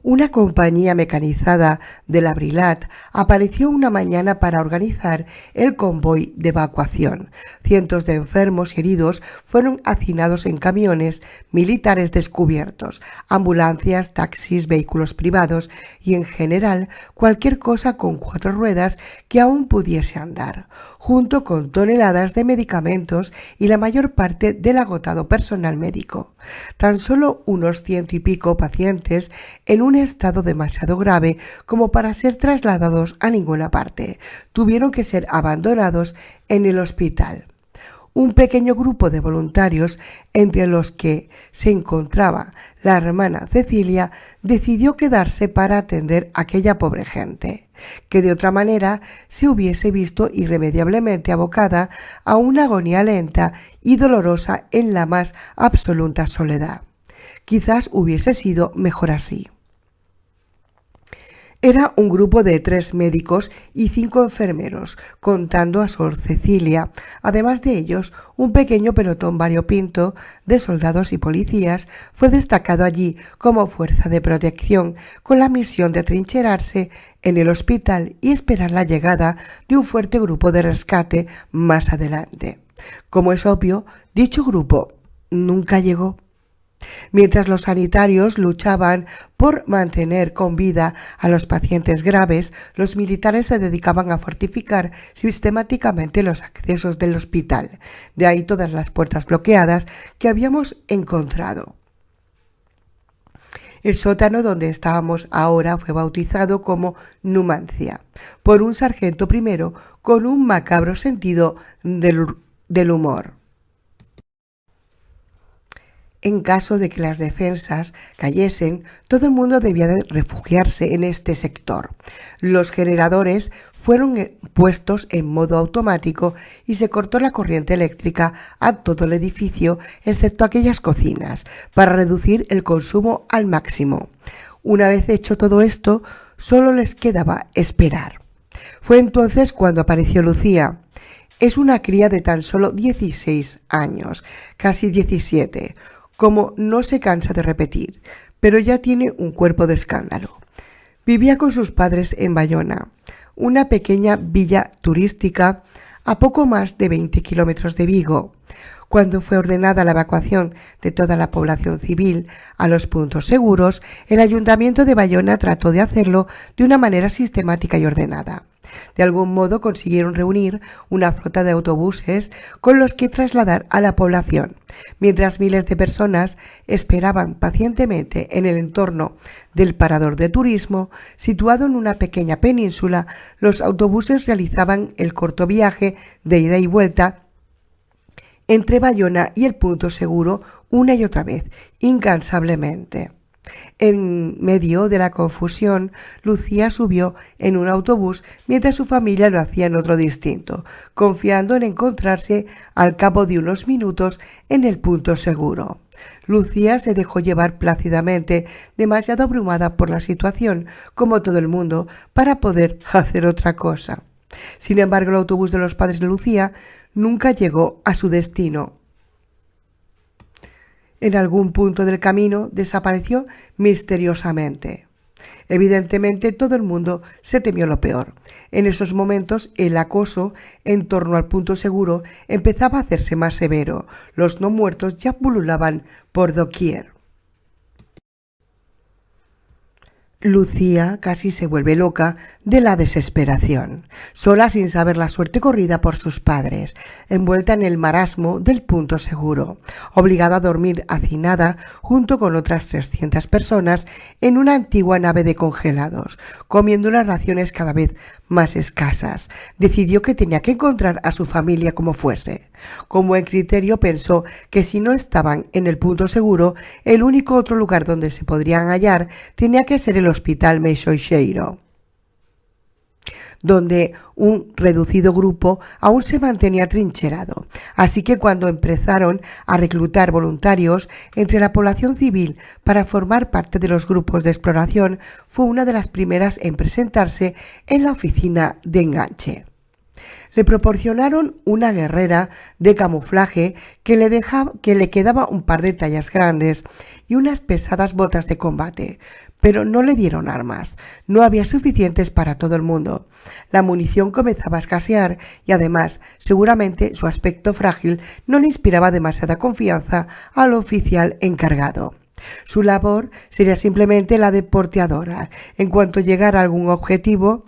Una compañía mecanizada de la Brilat apareció una mañana para organizar el convoy de evacuación. Cientos de enfermos y heridos fueron hacinados en camiones militares descubiertos, ambulancias, taxis, vehículos privados y, en general, cualquier cosa con 4 ruedas que aún pudiese andar, junto con toneladas de medicamentos y la mayor parte del agotado personal médico. Tan solo unos 100 y pico pacientes en un estado demasiado grave como para ser trasladados a ninguna parte tuvieron que ser abandonados en el hospital. Un pequeño grupo de voluntarios, entre los que se encontraba la hermana Cecilia, decidió quedarse para atender a aquella pobre gente, que de otra manera se hubiese visto irremediablemente abocada a una agonía lenta y dolorosa en la más absoluta soledad. Quizás hubiese sido mejor así. Era un grupo de 3 médicos y 5 enfermeros, contando a Sor Cecilia. Además de ellos, un pequeño pelotón variopinto de soldados y policías fue destacado allí como fuerza de protección, con la misión de atrincherarse en el hospital y esperar la llegada de un fuerte grupo de rescate más adelante. Como es obvio, dicho grupo nunca llegó. Mientras los sanitarios luchaban por mantener con vida a los pacientes graves, los militares se dedicaban a fortificar sistemáticamente los accesos del hospital. De ahí todas las puertas bloqueadas que habíamos encontrado. El sótano donde estábamos ahora fue bautizado como Numancia por un sargento primero con un macabro sentido del humor. En caso de que las defensas cayesen, todo el mundo debía de refugiarse en este sector. Los generadores fueron puestos en modo automático y se cortó la corriente eléctrica a todo el edificio, excepto aquellas cocinas, para reducir el consumo al máximo. Una vez hecho todo esto, solo les quedaba esperar. Fue entonces cuando apareció Lucía. Es una cría de tan solo 16 años, casi 17, como no se cansa de repetir, pero ya tiene un cuerpo de escándalo. Vivía con sus padres en Bayona, una pequeña villa turística a poco más de 20 kilómetros de Vigo. Cuando fue ordenada la evacuación de toda la población civil a los puntos seguros, el Ayuntamiento de Bayona trató de hacerlo de una manera sistemática y ordenada. De algún modo consiguieron reunir una flota de autobuses con los que trasladar a la población, mientras miles de personas esperaban pacientemente en el entorno del parador de turismo, situado en una pequeña península. Los autobuses realizaban el corto viaje de ida y vuelta entre Bayona y el punto seguro una y otra vez, incansablemente. En medio de la confusión, Lucía subió en un autobús mientras su familia lo hacía en otro distinto, confiando en encontrarse al cabo de unos minutos en el punto seguro. Lucía se dejó llevar plácidamente, demasiado abrumada por la situación, como todo el mundo, para poder hacer otra cosa. Sin embargo, el autobús de los padres de Lucía nunca llegó a su destino. En algún punto del camino desapareció misteriosamente. Evidentemente todo el mundo se temió lo peor. En esos momentos el acoso en torno al punto seguro empezaba a hacerse más severo. Los no muertos ya pululaban por doquier. Lucía casi se vuelve loca de la desesperación, sola sin saber la suerte corrida por sus padres, envuelta en el marasmo del punto seguro, obligada a dormir hacinada junto con otras 300 personas en una antigua nave de congelados, comiendo unas raciones cada vez más escasas. Decidió que tenía que encontrar a su familia como fuese. Con buen criterio pensó que si no estaban en el punto seguro, el único otro lugar donde se podrían hallar tenía que ser el Hospital Meixoeiro, donde un reducido grupo aún se mantenía trincherado. Así que cuando empezaron a reclutar voluntarios entre la población civil para formar parte de los grupos de exploración, fue una de las primeras en presentarse en la oficina de enganche. Le proporcionaron una guerrera de camuflaje que le quedaba un par de tallas grandes y unas pesadas botas de combate, pero no le dieron armas. No había suficientes para todo el mundo. La munición comenzaba a escasear y además, seguramente su aspecto frágil no le inspiraba demasiada confianza al oficial encargado. Su labor sería simplemente la de porteadora. En cuanto llegara a algún objetivo,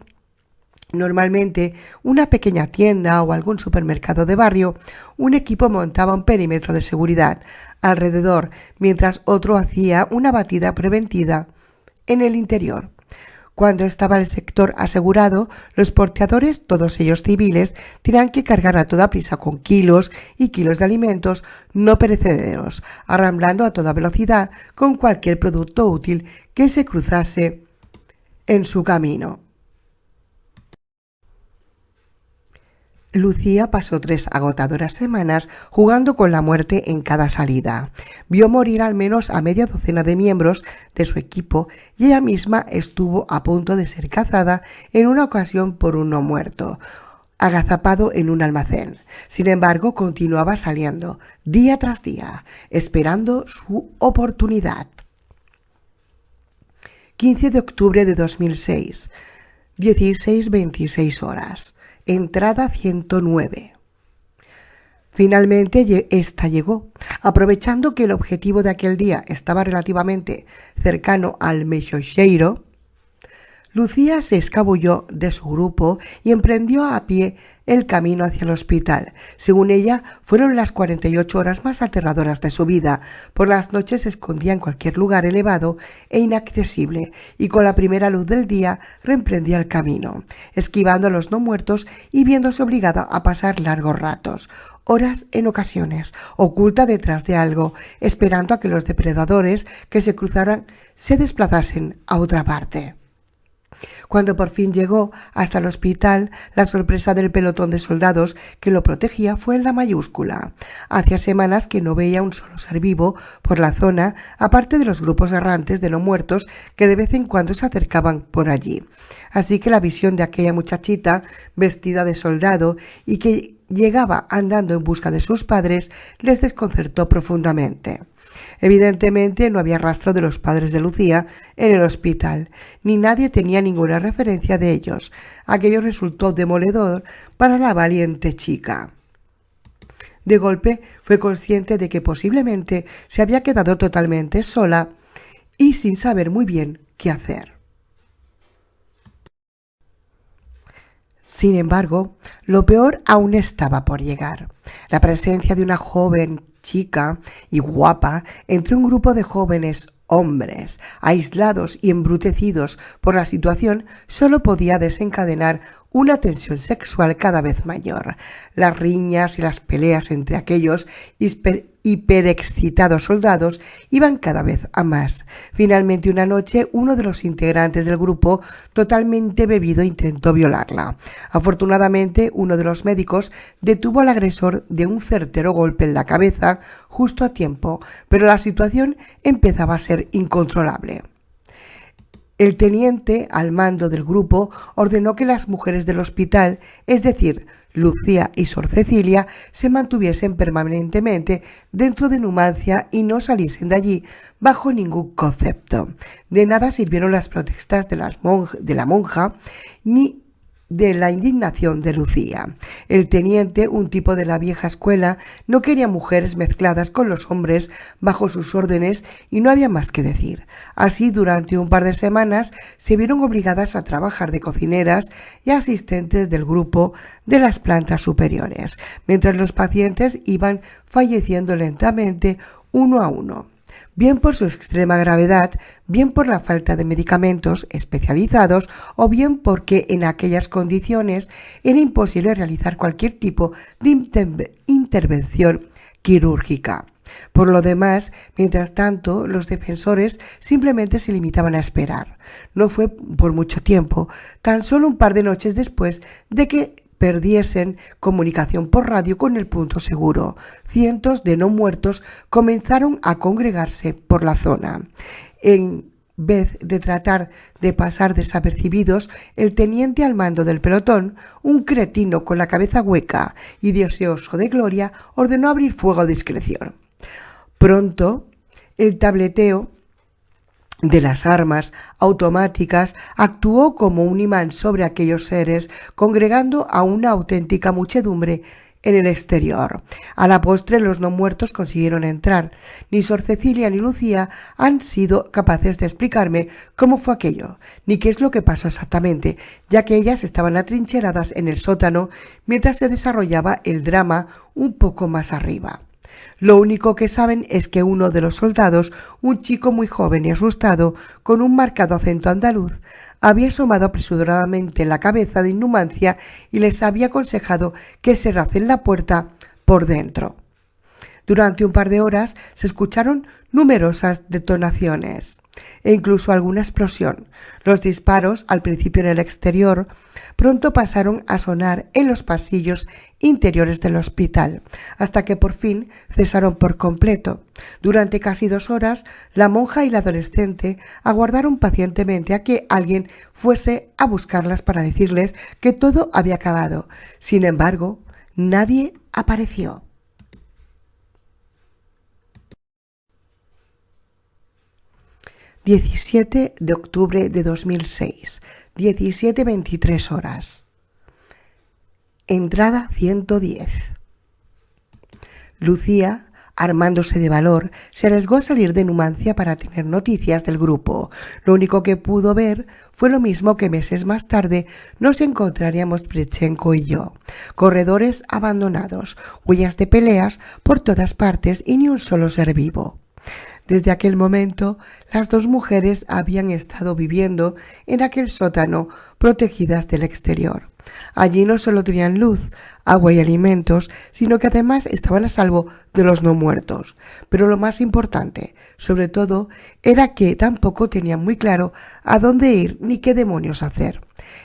normalmente una pequeña tienda o algún supermercado de barrio, un equipo montaba un perímetro de seguridad alrededor, mientras otro hacía una batida preventiva en el interior. Cuando estaba el sector asegurado, los porteadores, todos ellos civiles, tenían que cargar a toda prisa con kilos y kilos de alimentos no perecederos, arramblando a toda velocidad con cualquier producto útil que se cruzase en su camino. Lucía pasó 3 agotadoras semanas jugando con la muerte en cada salida. Vio morir al menos a media docena de miembros de su equipo y ella misma estuvo a punto de ser cazada en una ocasión por un no muerto, agazapado en un almacén. Sin embargo, continuaba saliendo día tras día, esperando su oportunidad. 15 de octubre de 2006, 16:26 horas. Entrada 109. Finalmente esta llegó. Aprovechando que el objetivo de aquel día estaba relativamente cercano al Meixoeiro, Lucía se escabulló de su grupo y emprendió a pie el camino hacia el hospital. Según ella, fueron las 48 horas más aterradoras de su vida. Por las noches se escondía en cualquier lugar elevado e inaccesible y con la primera luz del día reemprendía el camino, esquivando a los no muertos y viéndose obligada a pasar largos ratos, horas en ocasiones, oculta detrás de algo, esperando a que los depredadores que se cruzaran se desplazasen a otra parte. Cuando por fin llegó hasta el hospital, la sorpresa del pelotón de soldados que lo protegía fue en la mayúscula. Hacía semanas que no veía un solo ser vivo por la zona, aparte de los grupos errantes de no muertos que de vez en cuando se acercaban por allí. Así que la visión de aquella muchachita vestida de soldado y que llegaba andando en busca de sus padres les desconcertó profundamente. Evidentemente no había rastro de los padres de Lucía en el hospital, ni nadie tenía ninguna referencia de ellos. Aquello resultó demoledor para la valiente chica. De golpe fue consciente de que posiblemente se había quedado totalmente sola y sin saber muy bien qué hacer. Sin embargo, lo peor aún estaba por llegar. La presencia de una joven chica y guapa entre un grupo de jóvenes hombres, aislados y embrutecidos por la situación, solo podía desencadenar una tensión sexual cada vez mayor. Las riñas y las peleas entre aquellos hiperexcitados soldados iban cada vez a más. Finalmente, una noche, uno de los integrantes del grupo, totalmente bebido, intentó violarla. Afortunadamente, uno de los médicos detuvo al agresor de un certero golpe en la cabeza justo a tiempo, pero la situación empezaba a ser incontrolable. El teniente al mando del grupo ordenó que las mujeres del hospital, es decir, Lucía y Sor Cecilia, se mantuviesen permanentemente dentro de Numancia y no saliesen de allí bajo ningún concepto. De nada sirvieron las protestas de la monja ni de la indignación de Lucía. El teniente, un tipo de la vieja escuela, no quería mujeres mezcladas con los hombres bajo sus órdenes y no había más que decir. Así, durante un par de semanas, se vieron obligadas a trabajar de cocineras y asistentes del grupo de las plantas superiores, mientras los pacientes iban falleciendo lentamente uno a uno. Bien por su extrema gravedad, bien por la falta de medicamentos especializados o bien porque en aquellas condiciones era imposible realizar cualquier tipo de intervención quirúrgica. Por lo demás, mientras tanto, los defensores simplemente se limitaban a esperar. No fue por mucho tiempo, tan solo un par de noches después de que perdiesen comunicación por radio con el punto seguro. Cientos de no muertos comenzaron a congregarse por la zona. En vez de tratar de pasar desapercibidos, el teniente al mando del pelotón, un cretino con la cabeza hueca y deseoso de gloria, ordenó abrir fuego a discreción. Pronto, el tableteo de las armas automáticas actuó como un imán sobre aquellos seres, congregando a una auténtica muchedumbre en el exterior. A la postre, los no muertos consiguieron entrar. Ni Sor Cecilia ni Lucía han sido capaces de explicarme cómo fue aquello, ni qué es lo que pasó exactamente, ya que ellas estaban atrincheradas en el sótano mientras se desarrollaba el drama un poco más arriba. Lo único que saben es que uno de los soldados, un chico muy joven y asustado, con un marcado acento andaluz, había asomado apresuradamente la cabeza de Numancia y les había aconsejado que cerrasen la puerta por dentro. Durante un par de horas se escucharon numerosas detonaciones e incluso alguna explosión. Los disparos, al principio en el exterior, pronto pasaron a sonar en los pasillos interiores del hospital, hasta que por fin cesaron por completo. Durante casi 2 horas, la monja y la adolescente aguardaron pacientemente a que alguien fuese a buscarlas para decirles que todo había acabado. Sin embargo, nadie apareció. 17 de octubre de 2006, 17:23 horas. Entrada 110. Lucía, armándose de valor, se arriesgó a salir de Numancia para tener noticias del grupo. Lo único que pudo ver fue lo mismo que meses más tarde nos encontraríamos Prechenko y yo. Corredores abandonados, huellas de peleas por todas partes y ni un solo ser vivo. Desde aquel momento, las 2 mujeres habían estado viviendo en aquel sótano, protegidas del exterior. Allí no solo tenían luz, agua y alimentos, sino que además estaban a salvo de los no muertos. Pero lo más importante, sobre todo, era que tampoco tenían muy claro a dónde ir ni qué demonios hacer.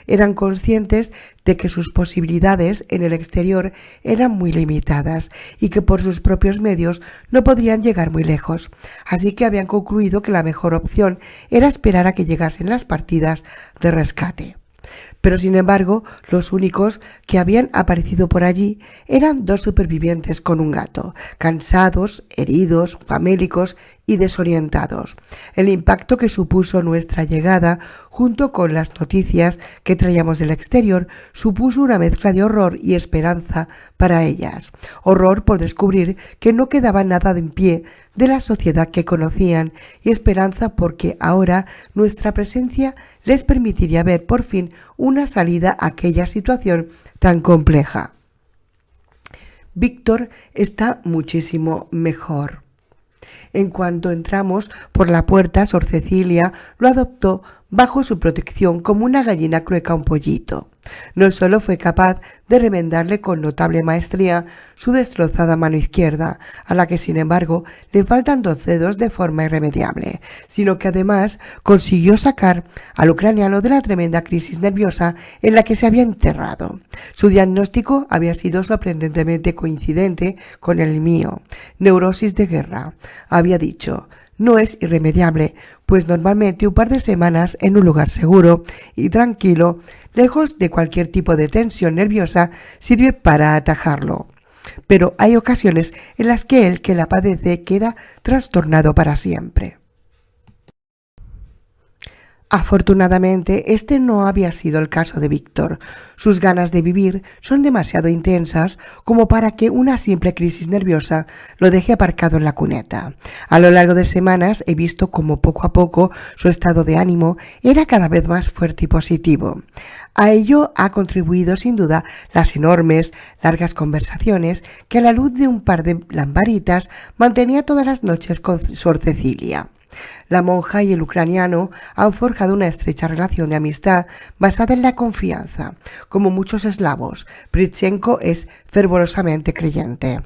Eran conscientes de que sus posibilidades en el exterior eran muy limitadas y que por sus propios medios no podrían llegar muy lejos. Así que habían concluido que la mejor opción era esperar a que llegasen las partidas de rescate. Pero sin embargo, los únicos que habían aparecido por allí eran dos supervivientes con un gato, cansados, heridos, famélicos y desorientados. El impacto que supuso nuestra llegada, junto con las noticias que traíamos del exterior, supuso una mezcla de horror y esperanza para ellas. Horror por descubrir que no quedaba nada en pie de la sociedad que conocían, y esperanza porque ahora nuestra presencia les permitiría ver por fin una salida a aquella situación tan compleja. Víctor está muchísimo mejor. En cuanto entramos por la puerta, Sor Cecilia lo adoptó bajo su protección como una gallina clueca un pollito. No solo fue capaz de remendarle con notable maestría su destrozada mano izquierda, a la que sin embargo le faltan 2 dedos de forma irremediable, sino que además consiguió sacar al ucraniano de la tremenda crisis nerviosa en la que se había enterrado. Su diagnóstico había sido sorprendentemente coincidente con el mío: neurosis de guerra. Había dicho: no es irremediable, pues normalmente un par de semanas en un lugar seguro y tranquilo, lejos de cualquier tipo de tensión nerviosa, sirve para atajarlo. Pero hay ocasiones en las que el que la padece queda trastornado para siempre. Afortunadamente, este no había sido el caso de Víctor. Sus ganas de vivir son demasiado intensas como para que una simple crisis nerviosa lo deje aparcado en la cuneta. A lo largo de semanas he visto cómo poco a poco su estado de ánimo era cada vez más fuerte y positivo. A ello ha contribuido sin duda las enormes, largas conversaciones que a la luz de un par de lamparitas mantenía todas las noches con Sor Cecilia. La monja y el ucraniano han forjado una estrecha relación de amistad basada en la confianza. Como muchos eslavos, Pritchenko es fervorosamente creyente.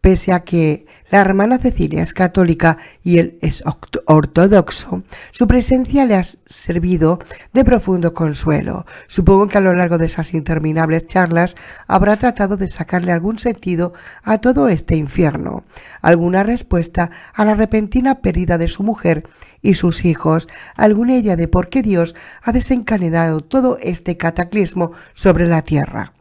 Pese a que la hermana Cecilia es católica y él es ortodoxo, su presencia le ha servido de profundo consuelo. Supongo que a lo largo de esas interminables charlas habrá tratado de sacarle algún sentido a todo este infierno, alguna respuesta a la repentina pérdida de su mujer y sus hijos, alguna idea de por qué Dios ha desencadenado todo este cataclismo sobre la tierra.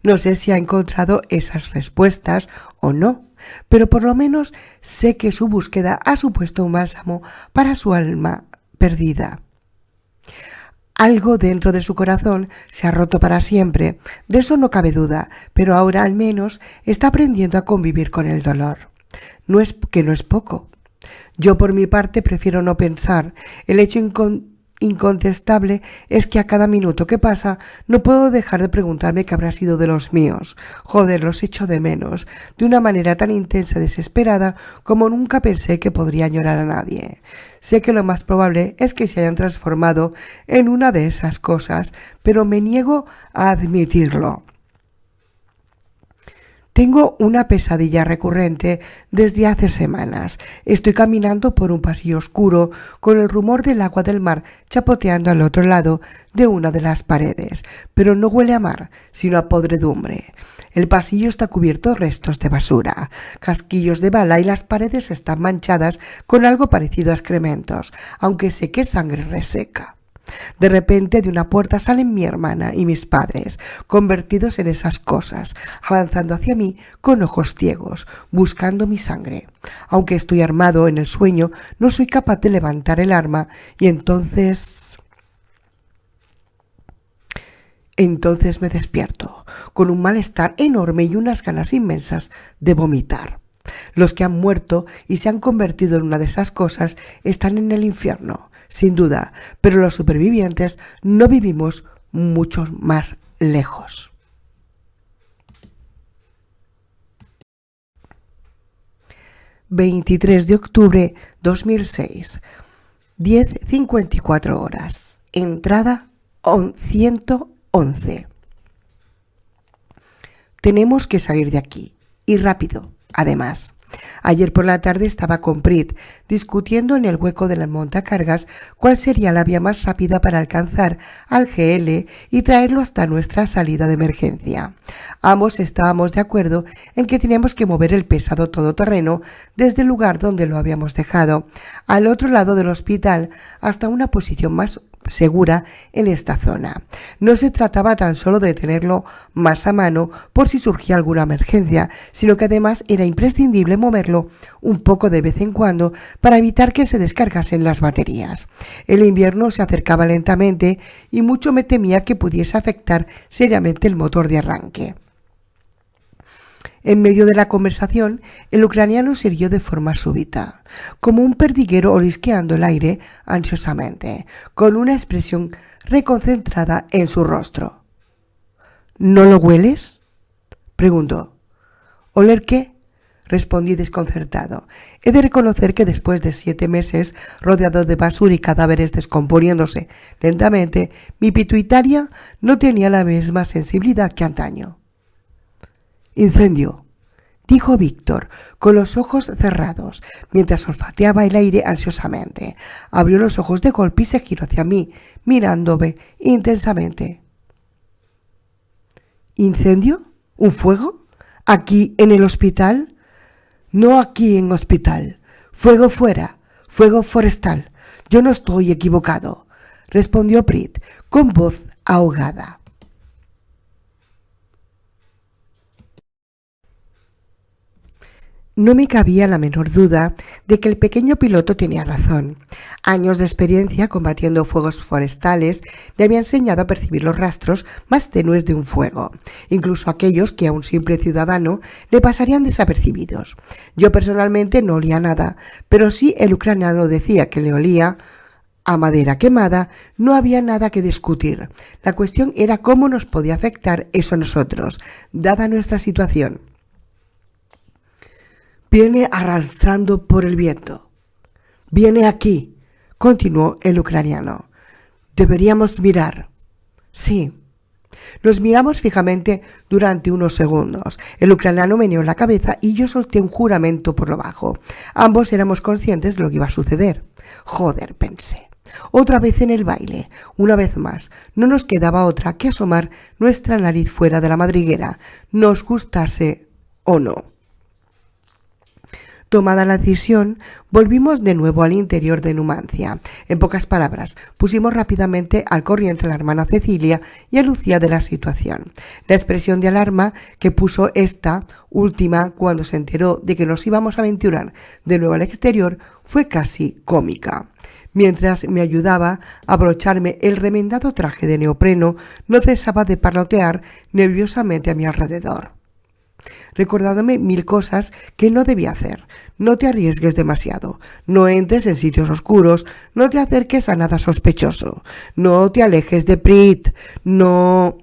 No sé si ha encontrado esas respuestas o no, pero por lo menos sé que su búsqueda ha supuesto un bálsamo para su alma perdida. Algo dentro de su corazón se ha roto para siempre, de eso no cabe duda, pero ahora al menos está aprendiendo a convivir con el dolor. No es poco. Yo por mi parte prefiero no pensar. El hecho incontestable es que a cada minuto que pasa no puedo dejar de preguntarme qué habrá sido de los míos. Joder, los echo de menos, de una manera tan intensa y desesperada como nunca pensé que podría añorar a nadie. Sé que lo más probable es que se hayan transformado en una de esas cosas, pero me niego a admitirlo. Tengo una pesadilla recurrente desde hace semanas. Estoy caminando por un pasillo oscuro con el rumor del agua del mar chapoteando al otro lado de una de las paredes, pero no huele a mar, sino a podredumbre. El pasillo está cubierto de restos de basura, casquillos de bala, y las paredes están manchadas con algo parecido a excrementos, aunque sé que es sangre reseca. De repente de una puerta salen mi hermana y mis padres, convertidos en esas cosas, avanzando hacia mí con ojos ciegos, buscando mi sangre. Aunque estoy armado en el sueño, no soy capaz de levantar el arma y entonces me despierto, con un malestar enorme y unas ganas inmensas de vomitar. Los que han muerto y se han convertido en una de esas cosas están en el infierno, sin duda, pero los supervivientes no vivimos mucho más lejos. «23 de octubre 2006, 10:54 horas. Entrada 111. Tenemos que salir de aquí, y rápido, además. Ayer por la tarde estaba con Prit discutiendo en el hueco de la montacargas cuál sería la vía más rápida para alcanzar al GL y traerlo hasta nuestra salida de emergencia. Ambos estábamos de acuerdo en que teníamos que mover el pesado todoterreno desde el lugar donde lo habíamos dejado, al otro lado del hospital, hasta una posición más segura en esta zona. No se trataba tan solo de tenerlo más a mano por si surgía alguna emergencia, sino que además era imprescindible moverlo un poco de vez en cuando para evitar que se descargasen las baterías. El invierno se acercaba lentamente y mucho me temía que pudiese afectar seriamente el motor de arranque. En medio de la conversación, el ucraniano se irguió de forma súbita, como un perdiguero olisqueando el aire ansiosamente, con una expresión reconcentrada en su rostro. ¿No lo hueles?, preguntó. ¿Oler qué?, respondí desconcertado. He de reconocer que después de 7 meses rodeado de basura y cadáveres descomponiéndose lentamente, mi pituitaria no tenía la misma sensibilidad que antaño. «Incendio», dijo Víctor, con los ojos cerrados, mientras olfateaba el aire ansiosamente. Abrió los ojos de golpe y se giró hacia mí, mirándome intensamente. «¿Incendio? ¿Un fuego? ¿Aquí en el hospital?» «No aquí en hospital. Fuego fuera. Fuego forestal. Yo no estoy equivocado», respondió Prit, con voz ahogada. No me cabía la menor duda de que el pequeño piloto tenía razón. Años de experiencia combatiendo fuegos forestales le había enseñado a percibir los rastros más tenues de un fuego, incluso aquellos que a un simple ciudadano le pasarían desapercibidos. Yo personalmente no olía nada, pero si el ucraniano decía que le olía a madera quemada, no había nada que discutir. La cuestión era cómo nos podía afectar eso a nosotros, dada nuestra situación. «Viene arrastrando por el viento. Viene aquí», continuó el ucraniano. «Deberíamos mirar». «Sí». Nos miramos fijamente durante unos segundos. El ucraniano meneó la cabeza y yo solté un juramento por lo bajo. Ambos éramos conscientes de lo que iba a suceder. «Joder», pensé. Otra vez en el baile, una vez más. No nos quedaba otra que asomar nuestra nariz fuera de la madriguera, nos gustase o no. Tomada la decisión, volvimos de nuevo al interior de Numancia. En pocas palabras, pusimos rápidamente al corriente a la hermana Cecilia y a Lucía de la situación. La expresión de alarma que puso esta última cuando se enteró de que nos íbamos a aventurar de nuevo al exterior fue casi cómica. Mientras me ayudaba a abrocharme el remendado traje de neopreno, no cesaba de parlotear nerviosamente a mi alrededor, recordándome 1000 cosas que no debía hacer. No te arriesgues demasiado, no entres en sitios oscuros, no te acerques a nada sospechoso, no te alejes de Prit, no...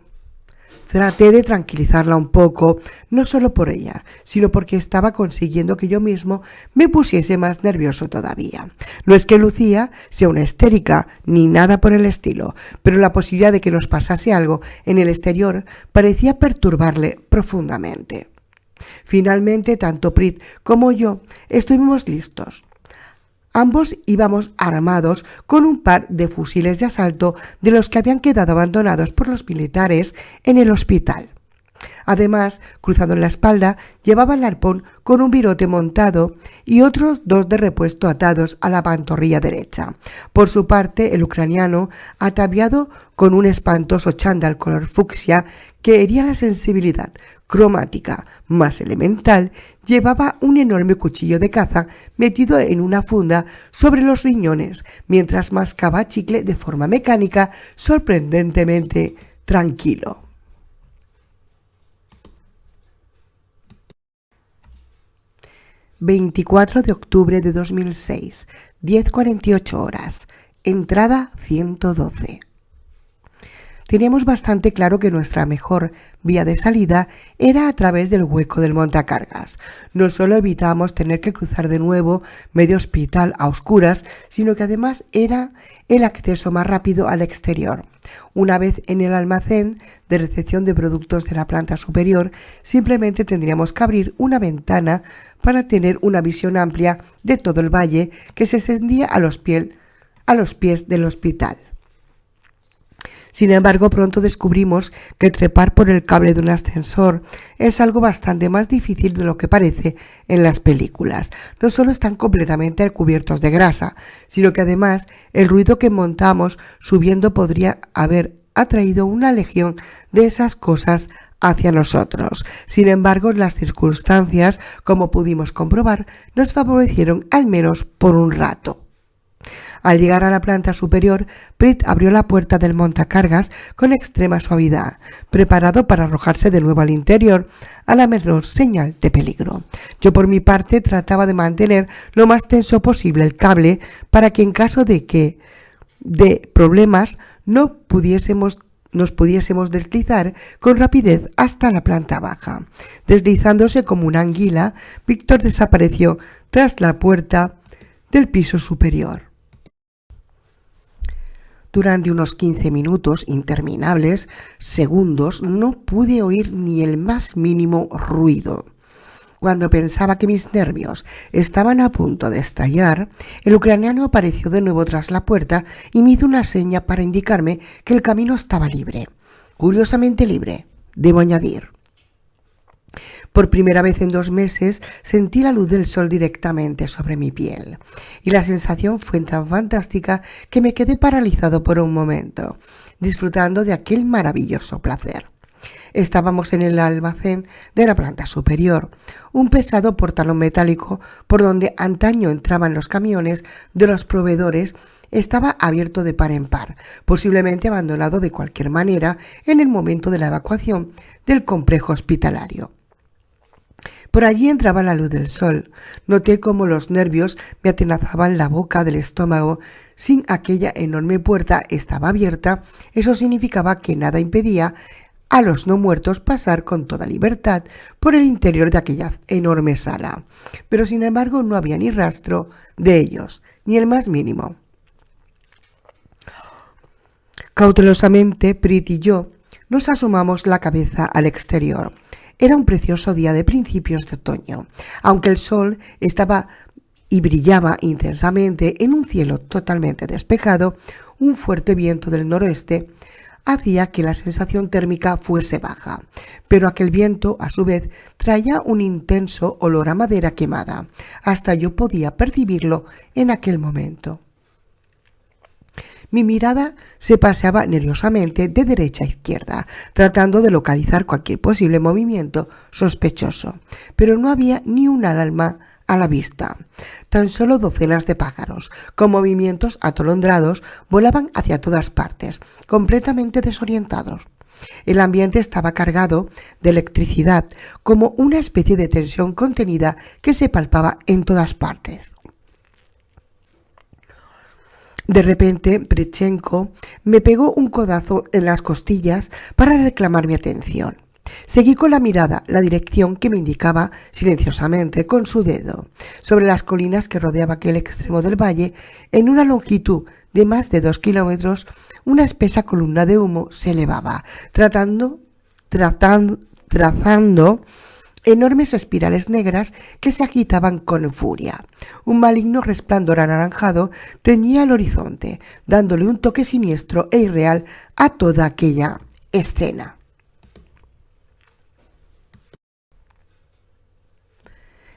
Traté de tranquilizarla un poco, no solo por ella, sino porque estaba consiguiendo que yo mismo me pusiese más nervioso todavía. No es que Lucía sea una histérica, ni nada por el estilo, pero la posibilidad de que nos pasase algo en el exterior parecía perturbarle profundamente. Finalmente, tanto Prit como yo estuvimos listos. Ambos íbamos armados con un par de fusiles de asalto de los que habían quedado abandonados por los militares en el hospital. Además, cruzado en la espalda, llevaba el arpón con un virote montado y otros 2 de repuesto atados a la pantorrilla derecha. Por su parte, el ucraniano, ataviado con un espantoso chándal color fucsia que hería la sensibilidad cromática más elemental, llevaba un enorme cuchillo de caza metido en una funda sobre los riñones, mientras mascaba chicle de forma mecánica, sorprendentemente tranquilo. «24 de octubre de 2006, 10:48 horas, entrada 112. Teníamos bastante claro que nuestra mejor vía de salida era a través del hueco del montacargas. No solo evitábamos tener que cruzar de nuevo medio hospital a oscuras, sino que además era el acceso más rápido al exterior. Una vez en el almacén de recepción de productos de la planta superior, simplemente tendríamos que abrir una ventana para tener una visión amplia de todo el valle que se extendía a los pies del hospital. Sin embargo, pronto descubrimos que trepar por el cable de un ascensor es algo bastante más difícil de lo que parece en las películas. No solo están completamente cubiertos de grasa, sino que además el ruido que montamos subiendo podría haber atraído una legión de esas cosas hacia nosotros. Sin embargo, las circunstancias, como pudimos comprobar, nos favorecieron al menos por un rato. Al llegar a la planta superior, Prit abrió la puerta del montacargas con extrema suavidad, preparado para arrojarse de nuevo al interior a la menor señal de peligro. Yo, por mi parte, trataba de mantener lo más tenso posible el cable para que en caso de problemas nos pudiésemos deslizar con rapidez hasta la planta baja. Deslizándose como una anguila, Víctor desapareció tras la puerta del piso superior. Durante unos 15 minutos interminables, segundos, no pude oír ni el más mínimo ruido. Cuando pensaba que mis nervios estaban a punto de estallar, el ucraniano apareció de nuevo tras la puerta y me hizo una seña para indicarme que el camino estaba libre. Curiosamente libre, debo añadir. Por primera vez en 2 meses sentí la luz del sol directamente sobre mi piel, y la sensación fue tan fantástica que me quedé paralizado por un momento, disfrutando de aquel maravilloso placer. Estábamos en el almacén de la planta superior, un pesado portalón metálico por donde antaño entraban los camiones de los proveedores. Estaba abierto de par en par, posiblemente abandonado de cualquier manera en el momento de la evacuación del complejo hospitalario. Por allí entraba la luz del sol. Noté cómo los nervios me atenazaban la boca del estómago. Si aquella enorme puerta estaba abierta, eso significaba que nada impedía a los no muertos pasar con toda libertad por el interior de aquella enorme sala. Pero sin embargo no había ni rastro de ellos, ni el más mínimo. Cautelosamente, Prit y yo nos asomamos la cabeza al exterior. Era un precioso día de principios de otoño, aunque el sol estaba y brillaba intensamente en un cielo totalmente despejado. Un fuerte viento del noroeste hacía que la sensación térmica fuese baja, pero aquel viento, a su vez, traía un intenso olor a madera quemada. Hasta yo podía percibirlo en aquel momento. Mi mirada se paseaba nerviosamente de derecha a izquierda, tratando de localizar cualquier posible movimiento sospechoso, pero no había ni un alma a la vista. Tan solo docenas de pájaros, con movimientos atolondrados, volaban hacia todas partes, completamente desorientados. El ambiente estaba cargado de electricidad, como una especie de tensión contenida que se palpaba en todas partes. De repente, Pritchenko me pegó un codazo en las costillas para reclamar mi atención. Seguí con la mirada la dirección que me indicaba silenciosamente con su dedo. Sobre las colinas que rodeaba aquel extremo del valle, en una longitud de más de 2 kilómetros, una espesa columna de humo se elevaba, trazando enormes espirales negras que se agitaban con furia. Un maligno resplandor anaranjado teñía el horizonte, dándole un toque siniestro e irreal a toda aquella escena.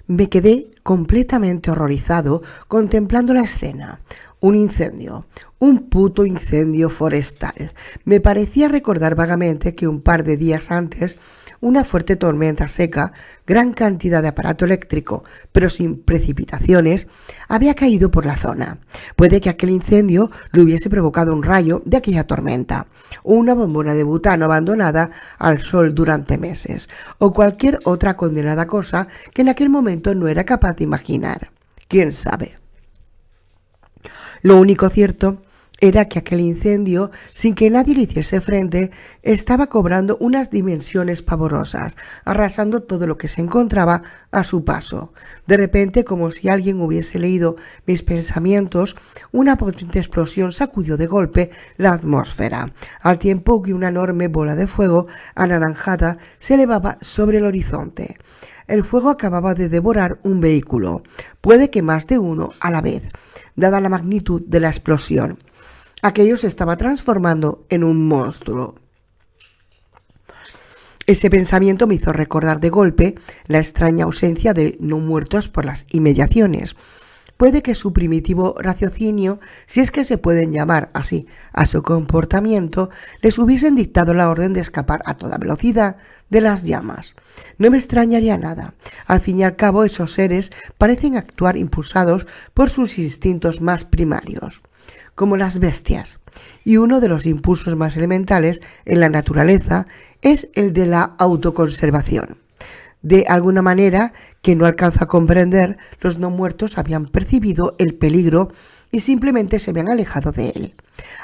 Me quedé completamente horrorizado contemplando la escena. Un incendio, un puto incendio forestal. Me parecía recordar vagamente que un par de días antes una fuerte tormenta seca, gran cantidad de aparato eléctrico, pero sin precipitaciones, había caído por la zona. Puede que aquel incendio lo hubiese provocado un rayo de aquella tormenta, o una bombona de butano abandonada al sol durante meses, o cualquier otra condenada cosa que en aquel momento no era capaz de imaginar. ¿Quién sabe? Lo único cierto era que aquel incendio, sin que nadie le hiciese frente, estaba cobrando unas dimensiones pavorosas, arrasando todo lo que se encontraba a su paso. De repente, como si alguien hubiese leído mis pensamientos, una potente explosión sacudió de golpe la atmósfera, al tiempo que una enorme bola de fuego anaranjada se elevaba sobre el horizonte. El fuego acababa de devorar un vehículo, puede que más de uno a la vez, dada la magnitud de la explosión. Aquello se estaba transformando en un monstruo. Ese pensamiento me hizo recordar de golpe la extraña ausencia de no muertos por las inmediaciones. Puede que su primitivo raciocinio, si es que se pueden llamar así a su comportamiento, les hubiesen dictado la orden de escapar a toda velocidad de las llamas. No me extrañaría nada. Al fin y al cabo, esos seres parecen actuar impulsados por sus instintos más primarios, como las bestias. Y uno de los impulsos más elementales en la naturaleza es el de la autoconservación. De alguna manera que no alcanzo a comprender, los no muertos habían percibido el peligro y simplemente se habían alejado de él,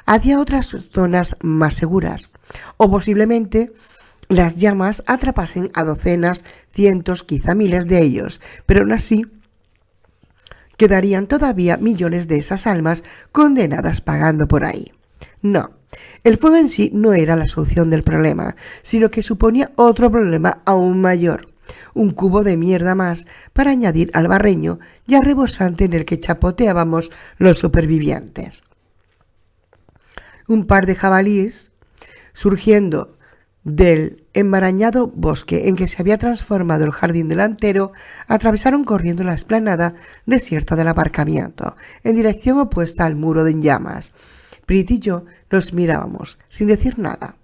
hacia otras zonas más seguras. O posiblemente las llamas atrapasen a docenas, cientos, quizá miles de ellos, pero aún así quedarían todavía millones de esas almas condenadas pagando por ahí. No, el fuego en sí no era la solución del problema, sino que suponía otro problema aún mayor. Un cubo de mierda más para añadir al barreño ya rebosante en el que chapoteábamos los supervivientes. Un par de jabalíes, surgiendo del enmarañado bosque en que se había transformado el jardín delantero, atravesaron corriendo la explanada desierta del aparcamiento, en dirección opuesta al muro en llamas. Prit y yo nos mirábamos, sin decir nada.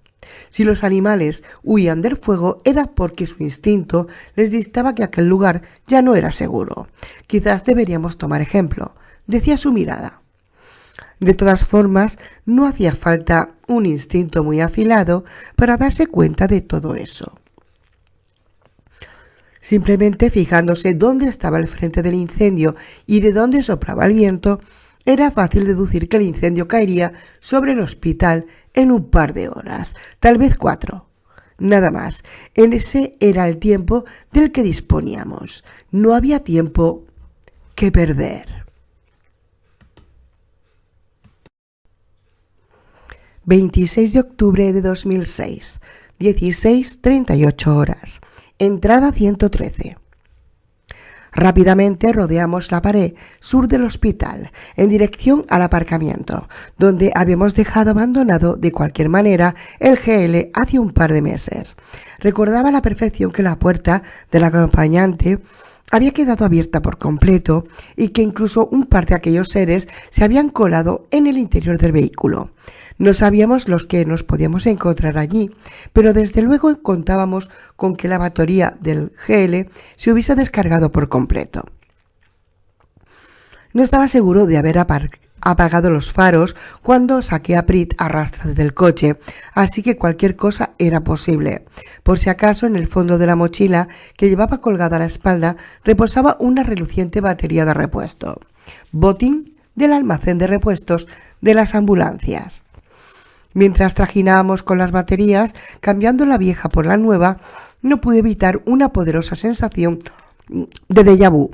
Si los animales huían del fuego era porque su instinto les dictaba que aquel lugar ya no era seguro. Quizás deberíamos tomar ejemplo, decía su mirada. De todas formas, no hacía falta un instinto muy afilado para darse cuenta de todo eso. Simplemente fijándose dónde estaba el frente del incendio y de dónde soplaba el viento, era fácil deducir que el incendio caería sobre el hospital en un par de horas, tal vez 4. Nada más. Ese era el tiempo del que disponíamos. No había tiempo que perder. 26 de octubre de 2006, 16:38 horas. Entrada 113. Rápidamente rodeamos la pared sur del hospital, en dirección al aparcamiento, donde habíamos dejado abandonado de cualquier manera el GL hace un par de meses. Recordaba a la perfección que la puerta del acompañante había quedado abierta por completo y que incluso un par de aquellos seres se habían colado en el interior del vehículo. No sabíamos los que nos podíamos encontrar allí, pero desde luego contábamos con que la batería del GL se hubiese descargado por completo. No estaba seguro de haber apagado los faros cuando saqué a Prit a rastras del coche, así que cualquier cosa era posible. Por si acaso, en el fondo de la mochila que llevaba colgada a la espalda reposaba una reluciente batería de repuesto, botín del almacén de repuestos de las ambulancias. Mientras trajinábamos con las baterías, cambiando la vieja por la nueva, no pude evitar una poderosa sensación de déjà vu.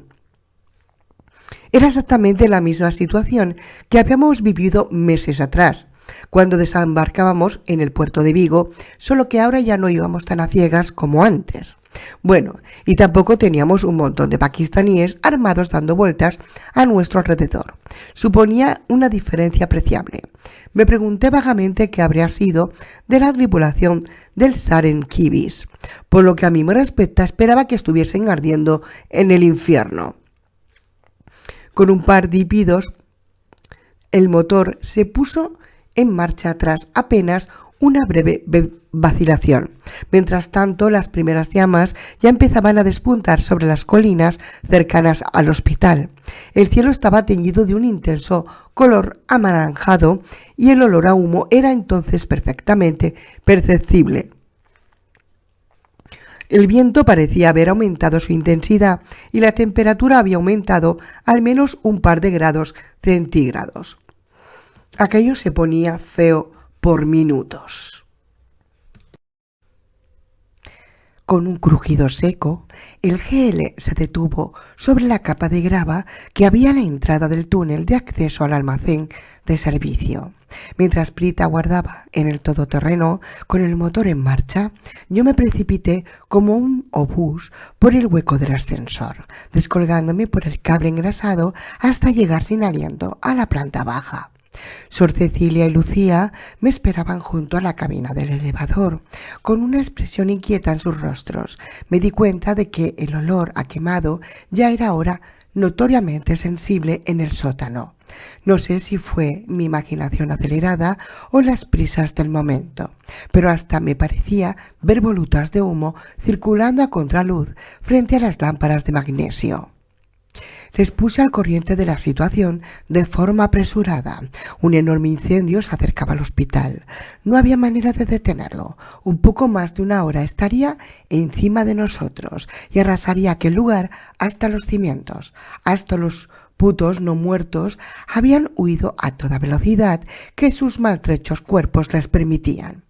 Era exactamente la misma situación que habíamos vivido meses atrás, cuando desembarcábamos en el puerto de Vigo, solo que ahora ya no íbamos tan a ciegas como antes. Bueno, y tampoco teníamos un montón de pakistaníes armados dando vueltas a nuestro alrededor. Suponía una diferencia apreciable. Me pregunté vagamente qué habría sido de la tripulación del Saren Kibis. Por lo que a mí me respecta, esperaba que estuviesen ardiendo en el infierno. Con un par de hípidos, el motor se puso en marcha tras apenas una breve vacilación. Mientras tanto, las primeras llamas ya empezaban a despuntar sobre las colinas cercanas al hospital. El cielo estaba teñido de un intenso color anaranjado y el olor a humo era entonces perfectamente perceptible. El viento parecía haber aumentado su intensidad y la temperatura había aumentado al menos un par de grados centígrados. Aquello se ponía feo por minutos. Con un crujido seco, el GL se detuvo sobre la capa de grava que había a la entrada del túnel de acceso al almacén de servicio. Mientras Prit aguardaba en el todoterreno con el motor en marcha, yo me precipité como un obús por el hueco del ascensor, descolgándome por el cable engrasado hasta llegar sin aliento a la planta baja. Sor Cecilia y Lucía me esperaban junto a la cabina del elevador, con una expresión inquieta en sus rostros. Me di cuenta de que el olor a quemado ya era ahora notoriamente sensible en el sótano. No sé si fue mi imaginación acelerada o las prisas del momento, pero hasta me parecía ver volutas de humo circulando a contraluz frente a las lámparas de magnesio. Les puse al corriente de la situación de forma apresurada. Un enorme incendio se acercaba al hospital. No había manera de detenerlo. Un poco más de una hora estaría encima de nosotros y arrasaría aquel lugar hasta los cimientos. Hasta los putos no muertos habían huido a toda velocidad que sus maltrechos cuerpos les permitían.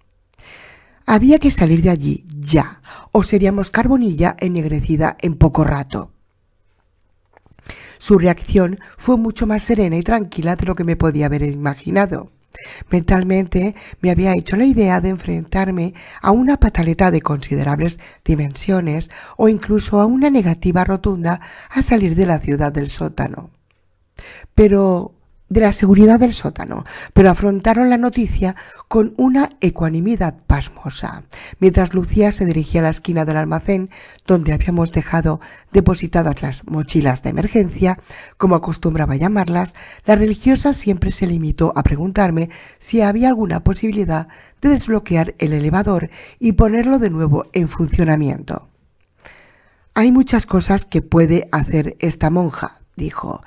Había que salir de allí ya, o seríamos carbonilla ennegrecida en poco rato. Su reacción fue mucho más serena y tranquila de lo que me podía haber imaginado. Mentalmente me había hecho la idea de enfrentarme a una pataleta de considerables dimensiones o incluso a una negativa rotunda a salir de la ciudad del sótano. De la seguridad del sótano, pero afrontaron la noticia con una ecuanimidad pasmosa. Mientras Lucía se dirigía a la esquina del almacén donde habíamos dejado depositadas las mochilas de emergencia, como acostumbraba llamarlas, la religiosa siempre se limitó a preguntarme si había alguna posibilidad de desbloquear el elevador y ponerlo de nuevo en funcionamiento. «Hay muchas cosas que puede hacer esta monja», dijo,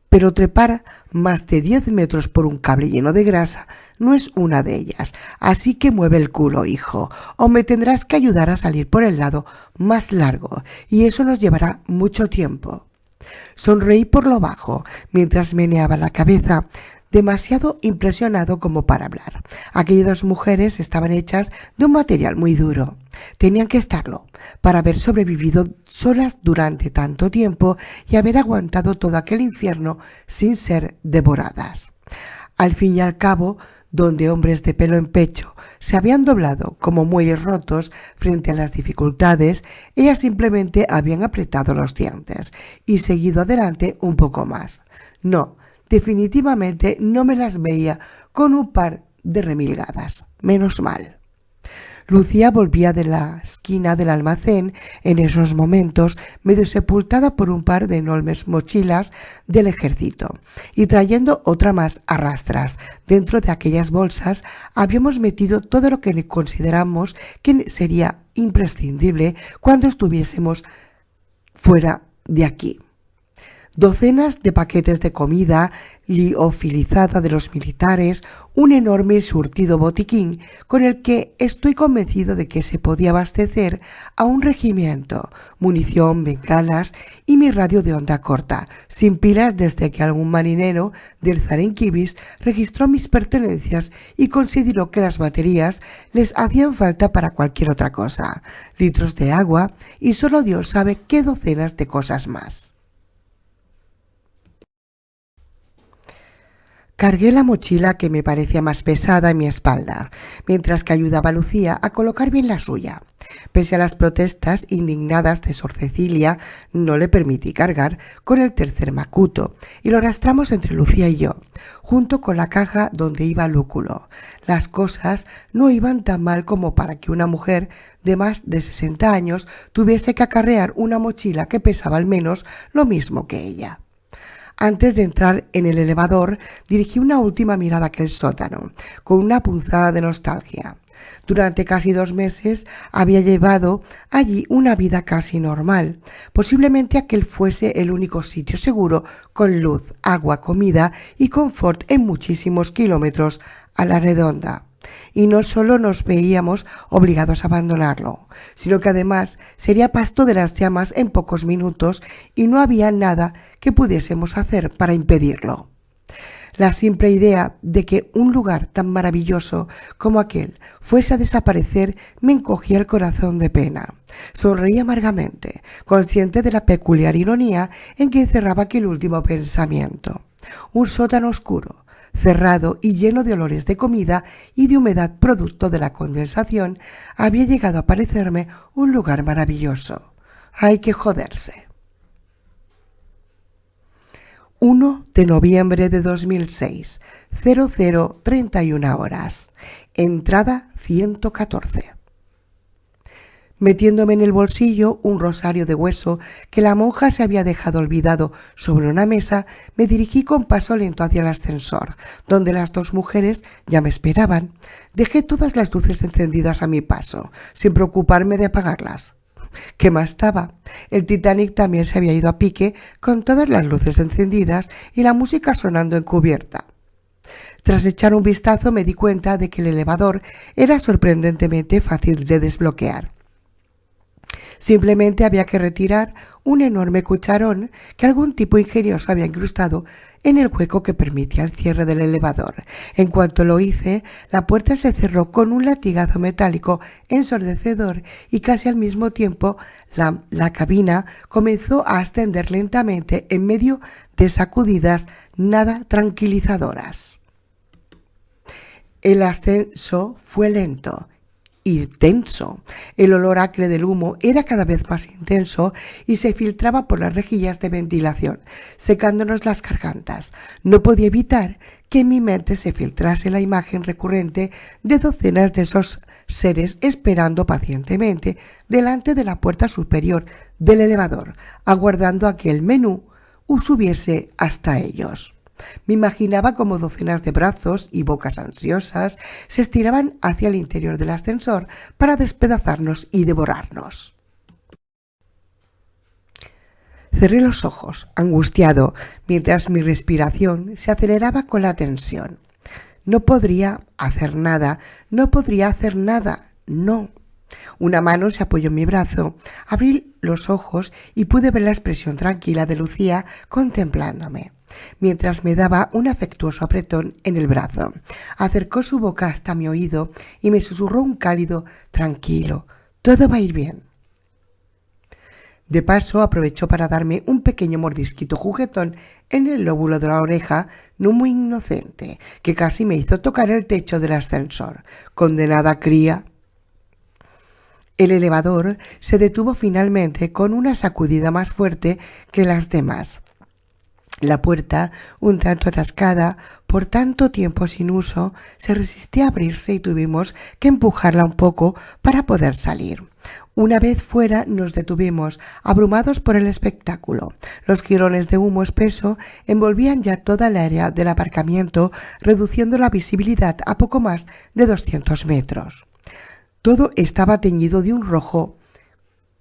«pero trepar más de 10 metros por un cable lleno de grasa no es una de ellas. Así que mueve el culo, hijo, o me tendrás que ayudar a salir por el lado más largo, y eso nos llevará mucho tiempo». Sonreí por lo bajo mientras meneaba la cabeza, demasiado impresionado como para hablar. Aquellas dos mujeres estaban hechas de un material muy duro. Tenían que estarlo para haber sobrevivido solas durante tanto tiempo y haber aguantado todo aquel infierno sin ser devoradas. Al fin y al cabo, donde hombres de pelo en pecho se habían doblado como muelles rotos frente a las dificultades, ellas simplemente habían apretado los dientes y seguido adelante un poco más. No, definitivamente no me las veía con un par de remilgadas. Menos mal. Lucía volvía de la esquina del almacén en esos momentos, medio sepultada por un par de enormes mochilas del ejército, y trayendo otra más a rastras. Dentro de aquellas bolsas habíamos metido todo lo que consideramos que sería imprescindible cuando estuviésemos fuera de aquí. Docenas de paquetes de comida liofilizada de los militares, un enorme surtido botiquín con el que estoy convencido de que se podía abastecer a un regimiento, munición, bengalas y mi radio de onda corta, sin pilas desde que algún marinero del Zarenkibis registró mis pertenencias y consideró que las baterías les hacían falta para cualquier otra cosa, litros de agua y solo Dios sabe qué docenas de cosas más. Cargué la mochila que me parecía más pesada en mi espalda, mientras que ayudaba a Lucía a colocar bien la suya. Pese a las protestas indignadas de Sor Cecilia, no le permití cargar con el tercer macuto y lo arrastramos entre Lucía y yo, junto con la caja donde iba Lúculo. Las cosas no iban tan mal como para que una mujer de más de 60 años tuviese que acarrear una mochila que pesaba al menos lo mismo que ella. Antes de entrar en el elevador, dirigí una última mirada a aquel sótano, con una punzada de nostalgia. Durante casi 2 meses había llevado allí una vida casi normal. Posiblemente aquel fuese el único sitio seguro, con luz, agua, comida y confort en muchísimos kilómetros a la redonda. Y no solo nos veíamos obligados a abandonarlo, sino que además sería pasto de las llamas en pocos minutos y no había nada que pudiésemos hacer para impedirlo. La simple idea de que un lugar tan maravilloso como aquel fuese a desaparecer me encogía el corazón de pena. Sonreí amargamente, consciente de la peculiar ironía en que encerraba aquel último pensamiento. Un sótano oscuro, cerrado y lleno de olores de comida y de humedad producto de la condensación, había llegado a parecerme un lugar maravilloso. Hay que joderse. 1 de noviembre de 2006, 00:31 horas. Entrada 114. Metiéndome en el bolsillo un rosario de hueso que la monja se había dejado olvidado sobre una mesa, me dirigí con paso lento hacia el ascensor, donde las dos mujeres ya me esperaban. Dejé todas las luces encendidas a mi paso, sin preocuparme de apagarlas. ¿Qué más daba? El Titanic también se había ido a pique con todas las luces encendidas y la música sonando en cubierta. Tras echar un vistazo me di cuenta de que el elevador era sorprendentemente fácil de desbloquear. Simplemente había que retirar un enorme cucharón que algún tipo ingenioso había incrustado en el hueco que permitía el cierre del elevador. En cuanto lo hice, la puerta se cerró con un latigazo metálico ensordecedor y casi al mismo tiempo la cabina comenzó a ascender lentamente en medio de sacudidas nada tranquilizadoras. El ascenso fue lento y tenso. El olor acre del humo era cada vez más intenso y se filtraba por las rejillas de ventilación, secándonos las gargantas. No podía evitar que en mi mente se filtrase la imagen recurrente de docenas de esos seres esperando pacientemente delante de la puerta superior del elevador, aguardando a que el menú subiese hasta ellos. Me imaginaba como docenas de brazos y bocas ansiosas se estiraban hacia el interior del ascensor para despedazarnos y devorarnos. Cerré los ojos, angustiado, mientras mi respiración se aceleraba con la tensión. No podría hacer nada, no. Una mano se apoyó en mi brazo, abrí los ojos y pude ver la expresión tranquila de Lucía contemplándome, mientras me daba un afectuoso apretón en el brazo. Acercó su boca hasta mi oído y me susurró un cálido «Tranquilo, todo va a ir bien». De paso aprovechó para darme un pequeño mordisquito juguetón en el lóbulo de la oreja, no muy inocente, que casi me hizo tocar el techo del ascensor. «Condenada cría». El elevador se detuvo finalmente con una sacudida más fuerte que las demás. La puerta, un tanto atascada por tanto tiempo sin uso, se resistía a abrirse y tuvimos que empujarla un poco para poder salir. Una vez fuera nos detuvimos, abrumados por el espectáculo. Los jirones de humo espeso envolvían ya toda el área del aparcamiento, reduciendo la visibilidad a poco más de 200 metros. Todo estaba teñido de un rojo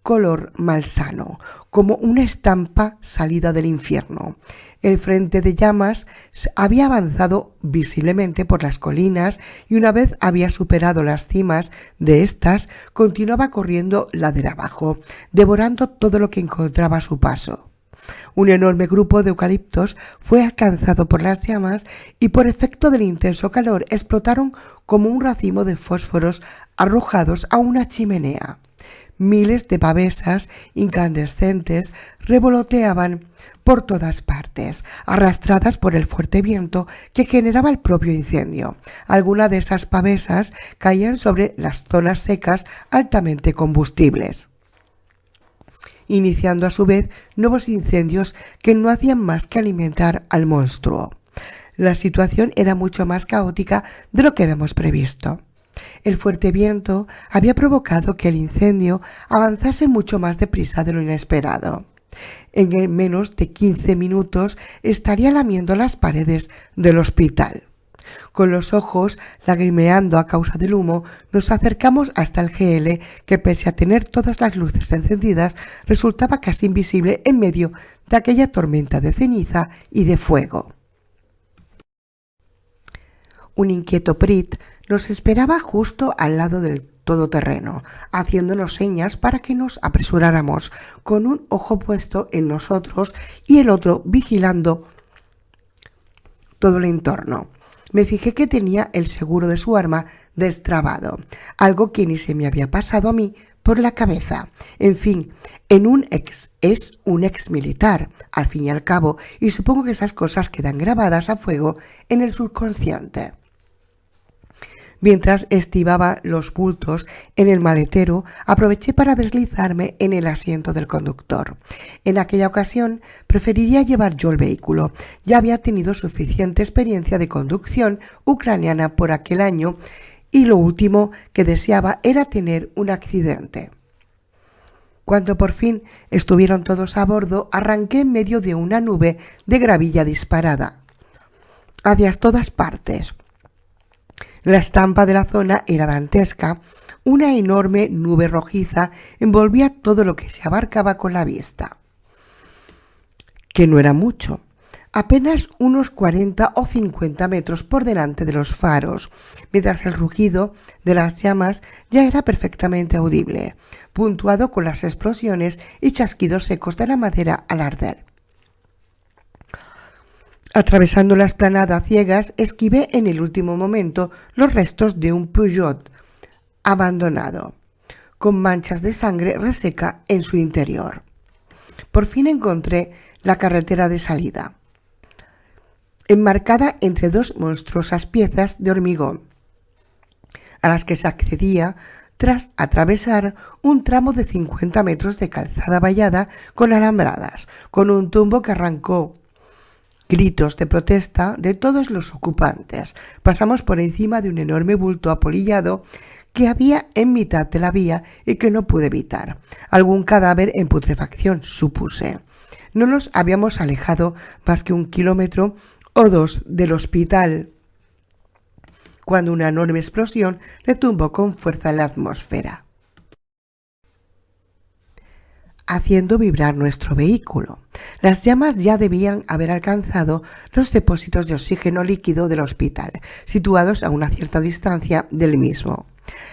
color malsano, como una estampa salida del infierno. El frente de llamas había avanzado visiblemente por las colinas y una vez había superado las cimas de estas, continuaba corriendo ladera abajo, devorando todo lo que encontraba a su paso. Un enorme grupo de eucaliptos fue alcanzado por las llamas y por efecto del intenso calor explotaron como un racimo de fósforos arrojados a una chimenea. Miles de pavesas incandescentes revoloteaban por todas partes, arrastradas por el fuerte viento que generaba el propio incendio. Algunas de esas pavesas caían sobre las zonas secas altamente combustibles, iniciando a su vez nuevos incendios que no hacían más que alimentar al monstruo. La situación era mucho más caótica de lo que habíamos previsto. El fuerte viento había provocado que el incendio avanzase mucho más deprisa de lo inesperado. En menos de 15 minutos estaría lamiendo las paredes del hospital. Con los ojos lagrimeando a causa del humo, nos acercamos hasta el GL, que pese a tener todas las luces encendidas, resultaba casi invisible en medio de aquella tormenta de ceniza y de fuego. Un inquieto Prit nos esperaba justo al lado del todoterreno, haciéndonos señas para que nos apresuráramos, con un ojo puesto en nosotros y el otro vigilando todo el entorno. Me fijé que tenía el seguro de su arma destrabado, algo que ni se me había pasado a mí por la cabeza. En fin, es un ex militar, al fin y al cabo, y supongo que esas cosas quedan grabadas a fuego en el subconsciente. Mientras estibaba los bultos en el maletero, aproveché para deslizarme en el asiento del conductor. En aquella ocasión preferiría llevar yo el vehículo. Ya había tenido suficiente experiencia de conducción ucraniana por aquel año y lo último que deseaba era tener un accidente. Cuando por fin estuvieron todos a bordo, arranqué en medio de una nube de gravilla disparada hacia todas partes. La estampa de la zona era dantesca. Una enorme nube rojiza envolvía todo lo que se abarcaba con la vista, que no era mucho, apenas unos 40 o 50 metros por delante de los faros, mientras el rugido de las llamas ya era perfectamente audible, puntuado con las explosiones y chasquidos secos de la madera al arder. Atravesando la explanada a ciegas, esquivé en el último momento los restos de un Peugeot abandonado, con manchas de sangre reseca en su interior. Por fin encontré la carretera de salida, enmarcada entre dos monstruosas piezas de hormigón, a las que se accedía tras atravesar un tramo de 50 metros de calzada vallada con alambradas, con un tumbo que arrancó gritos de protesta de todos los ocupantes. Pasamos por encima de un enorme bulto apolillado que había en mitad de la vía y que no pude evitar. Algún cadáver en putrefacción, supuse. No nos habíamos alejado más que 1 kilómetro o 2 del hospital cuando una enorme explosión retumbó con fuerza en la atmósfera, haciendo vibrar nuestro vehículo. Las llamas ya debían haber alcanzado los depósitos de oxígeno líquido del hospital, situados a una cierta distancia del mismo.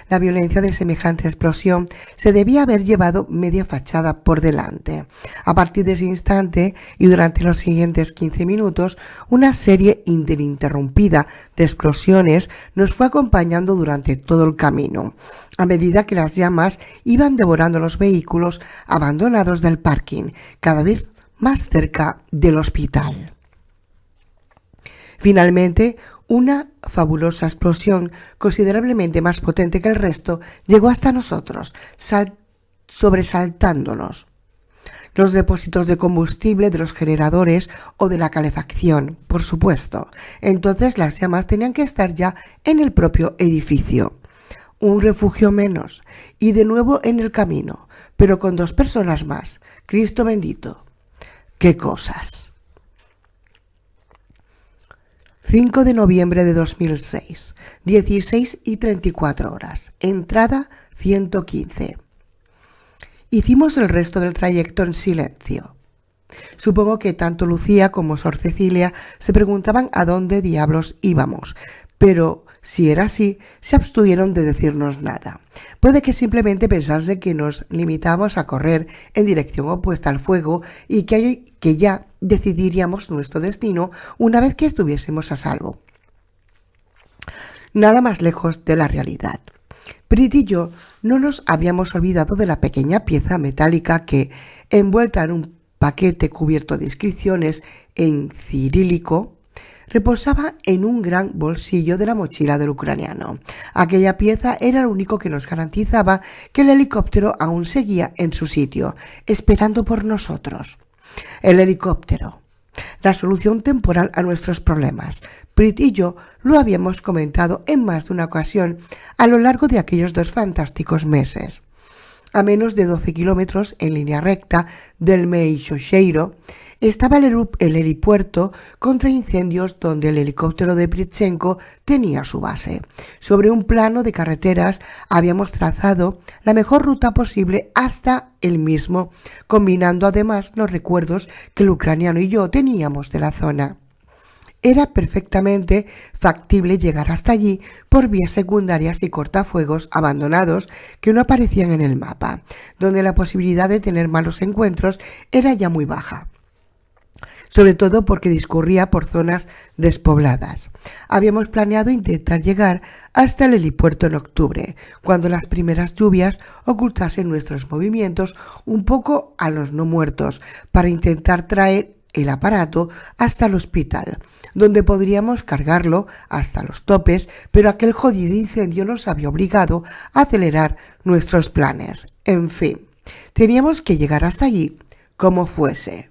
La violencia de semejante explosión se debía haber llevado media fachada por delante. A partir de ese instante y durante los siguientes 15 minutos, una serie ininterrumpida de explosiones nos fue acompañando durante todo el camino, a medida que las llamas iban devorando los vehículos abandonados del parking, cada vez más cerca del hospital. Finalmente, una fabulosa explosión, considerablemente más potente que el resto, llegó hasta nosotros, sobresaltándonos los depósitos de combustible de los generadores o de la calefacción, por supuesto. Entonces las llamas tenían que estar ya en el propio edificio. Un refugio menos, y de nuevo en el camino, pero con 2 personas más. Cristo bendito. ¡Qué cosas! 5 de noviembre de 2006, 16:34. Entrada 115. Hicimos el resto del trayecto en silencio. Supongo que tanto Lucía como Sor Cecilia se preguntaban a dónde diablos íbamos, pero si era así, se abstuvieron de decirnos nada. Puede que simplemente pensase que nos limitábamos a correr en dirección opuesta al fuego y que ya decidiríamos nuestro destino una vez que estuviésemos a salvo. Nada más lejos de la realidad. Prit y yo no nos habíamos olvidado de la pequeña pieza metálica que, envuelta en un paquete cubierto de inscripciones en cirílico, reposaba en un gran bolsillo de la mochila del ucraniano. Aquella pieza era lo único que nos garantizaba que el helicóptero aún seguía en su sitio, esperando por nosotros. El helicóptero, la solución temporal a nuestros problemas. Prit y yo lo habíamos comentado en más de una ocasión a lo largo de aquellos 2 fantásticos meses. A menos de 12 kilómetros en línea recta del Meixoxeiro estaba el helipuerto contra incendios donde el helicóptero de Pritchenko tenía su base. Sobre un plano de carreteras habíamos trazado la mejor ruta posible hasta el mismo, combinando además los recuerdos que el ucraniano y yo teníamos de la zona. Era perfectamente factible llegar hasta allí por vías secundarias y cortafuegos abandonados que no aparecían en el mapa, donde la posibilidad de tener malos encuentros era ya muy baja, sobre todo porque discurría por zonas despobladas. Habíamos planeado intentar llegar hasta el helipuerto en octubre, cuando las primeras lluvias ocultasen nuestros movimientos un poco a los no muertos, para intentar traer el aparato hasta el hospital, donde podríamos cargarlo hasta los topes, pero aquel jodido incendio nos había obligado a acelerar nuestros planes. En fin, teníamos que llegar hasta allí como fuese.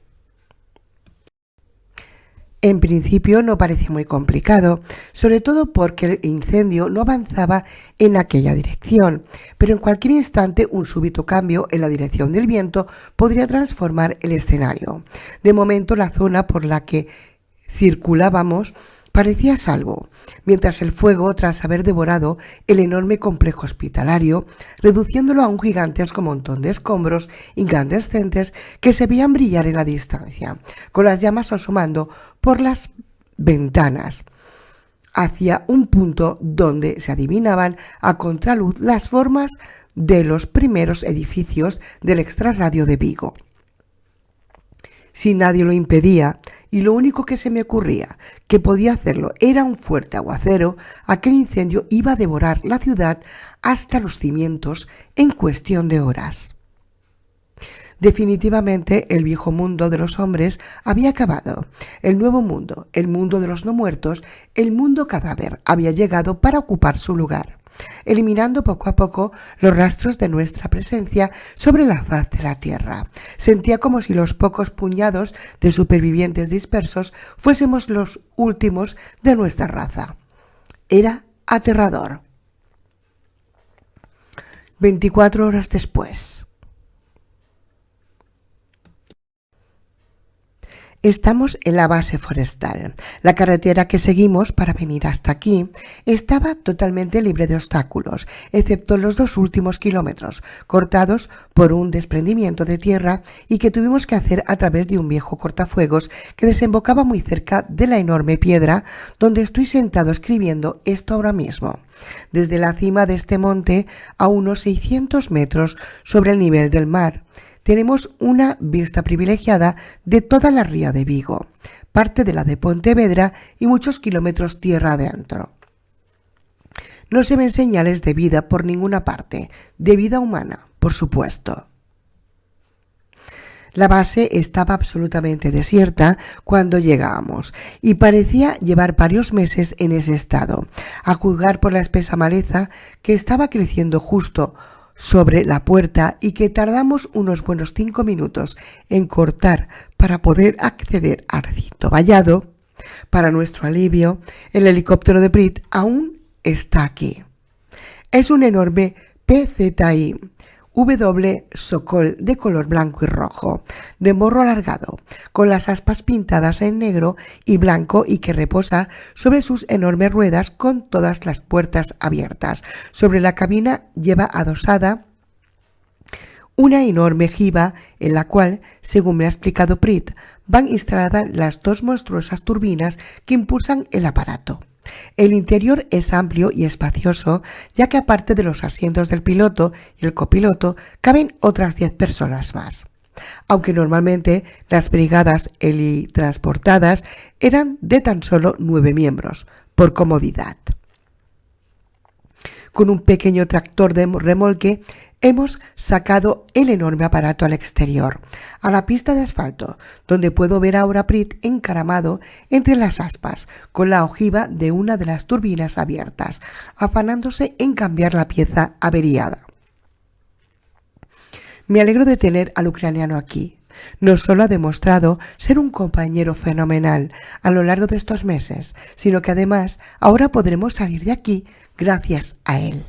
En principio no parecía muy complicado, sobre todo porque el incendio no avanzaba en aquella dirección, pero en cualquier instante un súbito cambio en la dirección del viento podría transformar el escenario. De momento la zona por la que circulábamos parecía a salvo, mientras el fuego, tras haber devorado el enorme complejo hospitalario, reduciéndolo a un gigantesco montón de escombros incandescentes que se veían brillar en la distancia, con las llamas asomando por las ventanas hacia un punto donde se adivinaban a contraluz las formas de los primeros edificios del extrarradio de Vigo. Si nadie lo impedía, y lo único que se me ocurría que podía hacerlo era un fuerte aguacero, aquel incendio iba a devorar la ciudad hasta los cimientos en cuestión de horas. Definitivamente el viejo mundo de los hombres había acabado. El nuevo mundo, el mundo de los no muertos, el mundo cadáver, había llegado para ocupar su lugar, eliminando poco a poco los rastros de nuestra presencia sobre la faz de la tierra. Sentía como si los pocos puñados de supervivientes dispersos fuésemos los últimos de nuestra raza. Era aterrador. 24 horas después. Estamos en la base forestal. La carretera que seguimos para venir hasta aquí estaba totalmente libre de obstáculos, excepto los 2 últimos kilómetros, cortados por un desprendimiento de tierra y que tuvimos que hacer a través de un viejo cortafuegos que desembocaba muy cerca de la enorme piedra donde estoy sentado escribiendo esto ahora mismo. Desde la cima de este monte, a unos 600 metros sobre el nivel del mar, tenemos una vista privilegiada de toda la ría de Vigo, parte de la de Pontevedra y muchos kilómetros tierra adentro. No se ven señales de vida por ninguna parte, de vida humana, por supuesto. La base estaba absolutamente desierta cuando llegamos y parecía llevar varios meses en ese estado, a juzgar por la espesa maleza que estaba creciendo justo sobre la puerta y que tardamos unos buenos 5 minutos en cortar para poder acceder al recinto vallado. Para nuestro alivio, el helicóptero de Brit aún está aquí. Es un enorme PZI W Sokol de color blanco y rojo, de morro alargado, con las aspas pintadas en negro y blanco y que reposa sobre sus enormes ruedas con todas las puertas abiertas. Sobre la cabina lleva adosada una enorme jiba en la cual, según me ha explicado Prit, van instaladas las 2 monstruosas turbinas que impulsan el aparato. El interior es amplio y espacioso, ya que aparte de los asientos del piloto y el copiloto, caben otras 10 personas más. Aunque normalmente las brigadas helitransportadas eran de tan solo 9 miembros, por comodidad. Con un pequeño tractor de remolque hemos sacado el enorme aparato al exterior, a la pista de asfalto, donde puedo ver ahora a Prit encaramado entre las aspas, con la ojiva de una de las turbinas abiertas, afanándose en cambiar la pieza averiada. Me alegro de tener al ucraniano aquí. No solo ha demostrado ser un compañero fenomenal a lo largo de estos meses, sino que además ahora podremos salir de aquí gracias a él.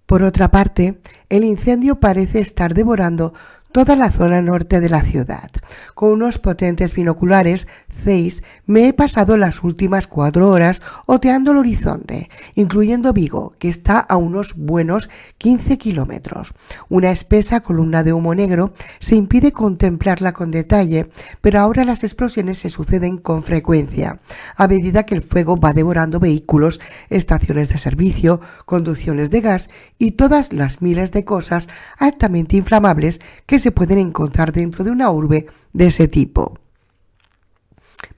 Por otra parte, el incendio parece estar devorando toda la zona norte de la ciudad. Con unos potentes binoculares Zeiss me he pasado las últimas 4 horas oteando el horizonte, incluyendo Vigo, que está a unos buenos 15 kilómetros. Una espesa columna de humo negro se impide contemplarla con detalle, pero ahora las explosiones se suceden con frecuencia, a medida que el fuego va devorando vehículos, estaciones de servicio, conducciones de gas y todas las miles de cosas altamente inflamables que se pueden encontrar dentro de una urbe de ese tipo.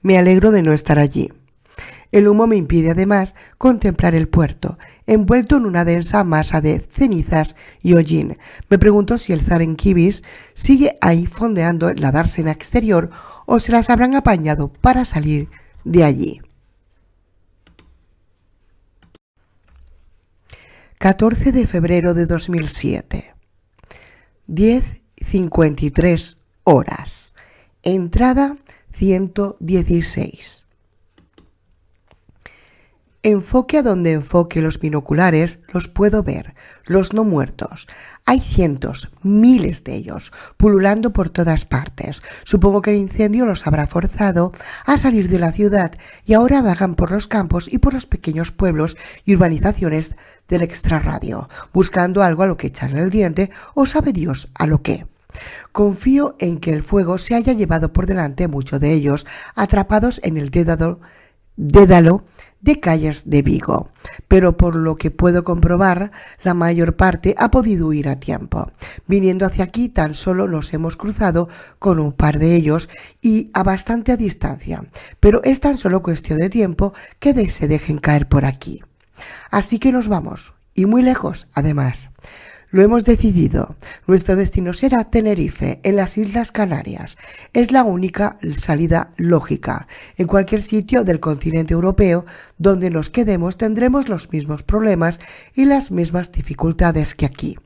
Me alegro de no estar allí. El humo me impide además contemplar el puerto, envuelto en una densa masa de cenizas y hollín. Me pregunto si el Zarenkibis sigue ahí fondeando en la dársena exterior o se las habrán apañado para salir de allí. 14 de febrero de 2007. 10:53 horas. Entrada 116. Enfoque a donde enfoque los binoculares, los puedo ver, los no muertos. Hay cientos, miles de ellos, pululando por todas partes. Supongo que el incendio los habrá forzado a salir de la ciudad y ahora vagan por los campos y por los pequeños pueblos y urbanizaciones del extrarradio, buscando algo a lo que echarle el diente o sabe Dios a lo que. Confío en que el fuego se haya llevado por delante muchos de ellos, atrapados en el dédalo de calles de Vigo, pero por lo que puedo comprobar, la mayor parte ha podido huir a tiempo. Viniendo hacia aquí tan solo nos hemos cruzado con un par de ellos y a bastante distancia, pero es tan solo cuestión de tiempo que se dejen caer por aquí. Así que nos vamos, y muy lejos además. Lo hemos decidido. Nuestro destino será Tenerife, en las Islas Canarias. Es la única salida lógica. En cualquier sitio del continente europeo donde nos quedemos tendremos los mismos problemas y las mismas dificultades que aquí.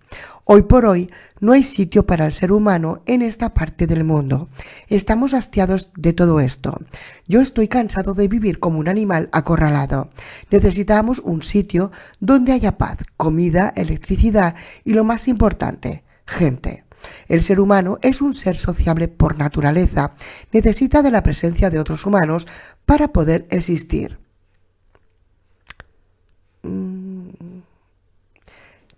Hoy por hoy no hay sitio para el ser humano en esta parte del mundo. Estamos hastiados de todo esto. Yo estoy cansado de vivir como un animal acorralado. Necesitamos un sitio donde haya paz, comida, electricidad y lo más importante, gente. El ser humano es un ser sociable por naturaleza. Necesita de la presencia de otros humanos para poder existir.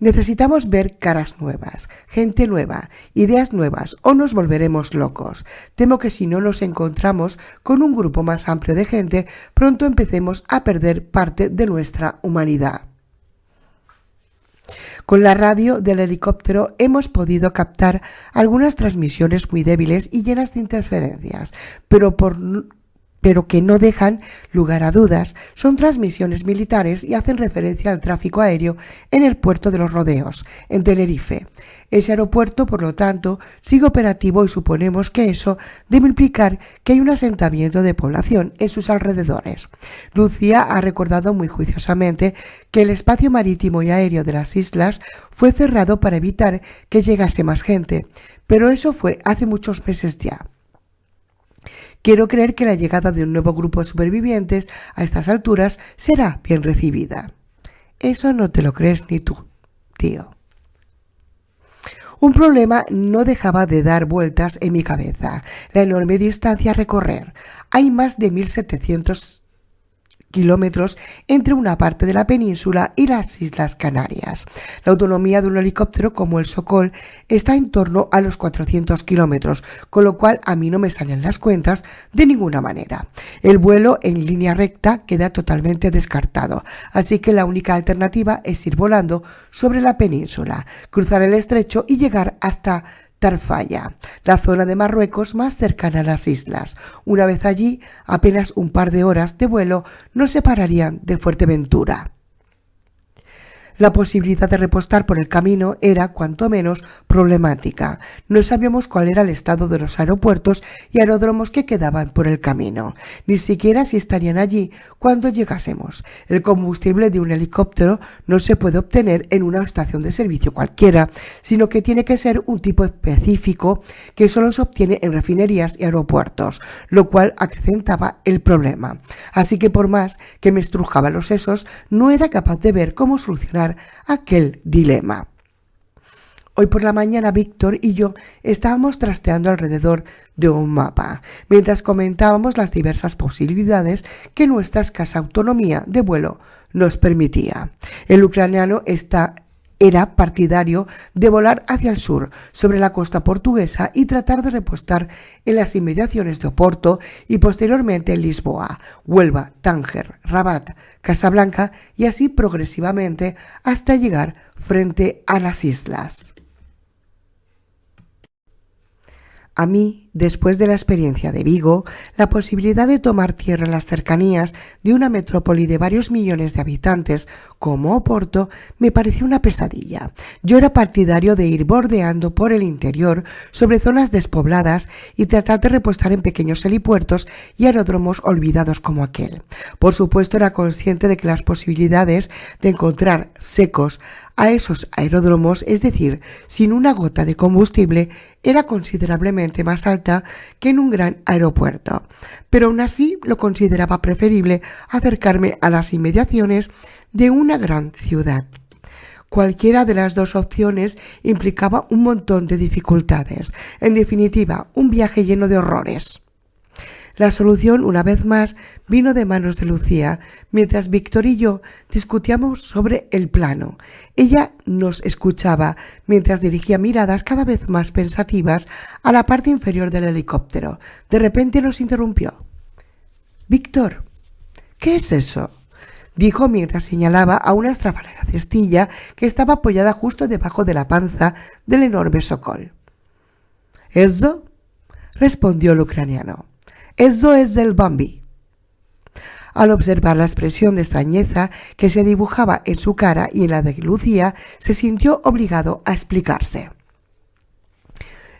Necesitamos ver caras nuevas, gente nueva, ideas nuevas o nos volveremos locos. Temo que si no nos encontramos con un grupo más amplio de gente, pronto empecemos a perder parte de nuestra humanidad. Con la radio del helicóptero hemos podido captar algunas transmisiones muy débiles y llenas de interferencias, pero que no dejan lugar a dudas. Son transmisiones militares y hacen referencia al tráfico aéreo en el puerto de Los Rodeos, en Tenerife. Ese aeropuerto, por lo tanto, sigue operativo y suponemos que eso debe implicar que hay un asentamiento de población en sus alrededores. Lucía ha recordado muy juiciosamente que el espacio marítimo y aéreo de las islas fue cerrado para evitar que llegase más gente, pero eso fue hace muchos meses ya. Quiero creer que la llegada de un nuevo grupo de supervivientes a estas alturas será bien recibida. Eso no te lo crees ni tú, tío. Un problema no dejaba de dar vueltas en mi cabeza. La enorme distancia a recorrer. Hay más de 1.700 kilómetros entre una parte de la península y las Islas Canarias. La autonomía de un helicóptero como el Sokol está en torno a los 400 kilómetros, con lo cual a mí no me salen las cuentas de ninguna manera. El vuelo en línea recta queda totalmente descartado, así que la única alternativa es ir volando sobre la península, cruzar el estrecho y llegar hasta Tarfaya, la zona de Marruecos más cercana a las islas. Una vez allí, apenas un par de horas de vuelo nos separarían de Fuerteventura. La posibilidad de repostar por el camino era, cuanto menos, problemática. No sabíamos cuál era el estado de los aeropuertos y aeródromos que quedaban por el camino, ni siquiera si estarían allí cuando llegásemos. El combustible de un helicóptero no se puede obtener en una estación de servicio cualquiera, sino que tiene que ser un tipo específico que solo se obtiene en refinerías y aeropuertos, lo cual acrecentaba el problema. Así que por más que me estrujaba los sesos, no era capaz de ver cómo solucionar aquel dilema. Hoy por la mañana Víctor y yo estábamos trasteando alrededor de un mapa, mientras comentábamos las diversas posibilidades que nuestra escasa autonomía de vuelo nos permitía. El ucraniano era partidario de volar hacia el sur, sobre la costa portuguesa y tratar de repostar en las inmediaciones de Oporto y posteriormente en Lisboa, Huelva, Tánger, Rabat, Casablanca y así progresivamente hasta llegar frente a las islas. A mí Después de la experiencia de Vigo, la posibilidad de tomar tierra en las cercanías de una metrópoli de varios millones de habitantes como Oporto me pareció una pesadilla. Yo era partidario de ir bordeando por el interior sobre zonas despobladas y tratar de repostar en pequeños helipuertos y aeródromos olvidados como aquel. Por supuesto, era consciente de que las posibilidades de encontrar secos a esos aeródromos, es decir, sin una gota de combustible, era considerablemente más alta que en un gran aeropuerto, pero aún así lo consideraba preferible acercarme a las inmediaciones de una gran ciudad. Cualquiera de las dos opciones implicaba un montón de dificultades, en definitiva, un viaje lleno de horrores. La solución, una vez más, vino de manos de Lucía, mientras Víctor y yo discutíamos sobre el plano. Ella nos escuchaba mientras dirigía miradas cada vez más pensativas a la parte inferior del helicóptero. De repente nos interrumpió. «Víctor, ¿qué es eso?», dijo mientras señalaba a una estrafalaria cestilla que estaba apoyada justo debajo de la panza del enorme Sokol. «¿Eso?», respondió el ucraniano. «Eso es el Bambi». Al observar la expresión de extrañeza que se dibujaba en su cara y en la de Lucía, se sintió obligado a explicarse.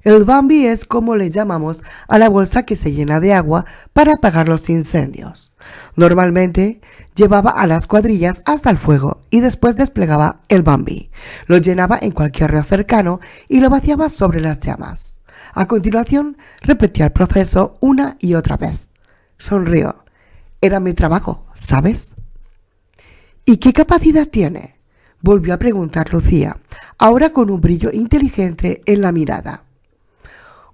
El Bambi es como le llamamos a la bolsa que se llena de agua para apagar los incendios. Normalmente llevaba a las cuadrillas hasta el fuego y después desplegaba el Bambi. Lo llenaba en cualquier río cercano y lo vaciaba sobre las llamas. A continuación, repetía el proceso una y otra vez. Sonrió. Era mi trabajo, ¿sabes? ¿Y qué capacidad tiene?, volvió a preguntar Lucía, ahora con un brillo inteligente en la mirada.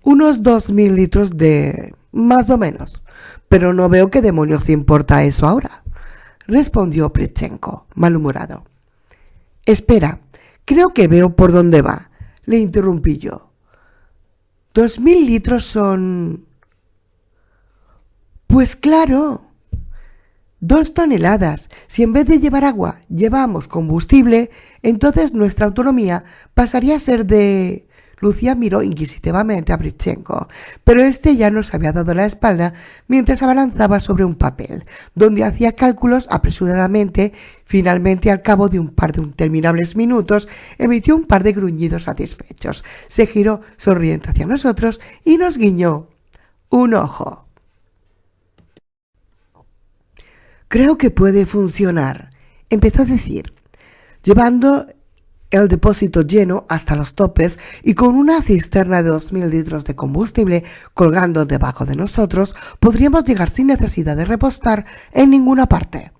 Unos 2000 litros de... más o menos. Pero no veo qué demonios importa eso ahora, respondió Pritchenko, malhumorado. Espera, creo que veo por dónde va, le interrumpí yo. 2000 litros son... Pues claro, 2 toneladas. Si en vez de llevar agua llevamos combustible, entonces nuestra autonomía pasaría a ser de... Lucía miró inquisitivamente a Pritchenko, pero este ya nos había dado la espalda mientras abalanzaba sobre un papel, donde hacía cálculos apresuradamente. Finalmente, al cabo de un par de interminables minutos, emitió un par de gruñidos satisfechos, se giró sonriente hacia nosotros y nos guiñó un ojo. «Creo que puede funcionar», empezó a decir, llevando el depósito lleno hasta los topes y con una cisterna de 2000 litros de combustible colgando debajo de nosotros, podríamos llegar sin necesidad de repostar en ninguna parte.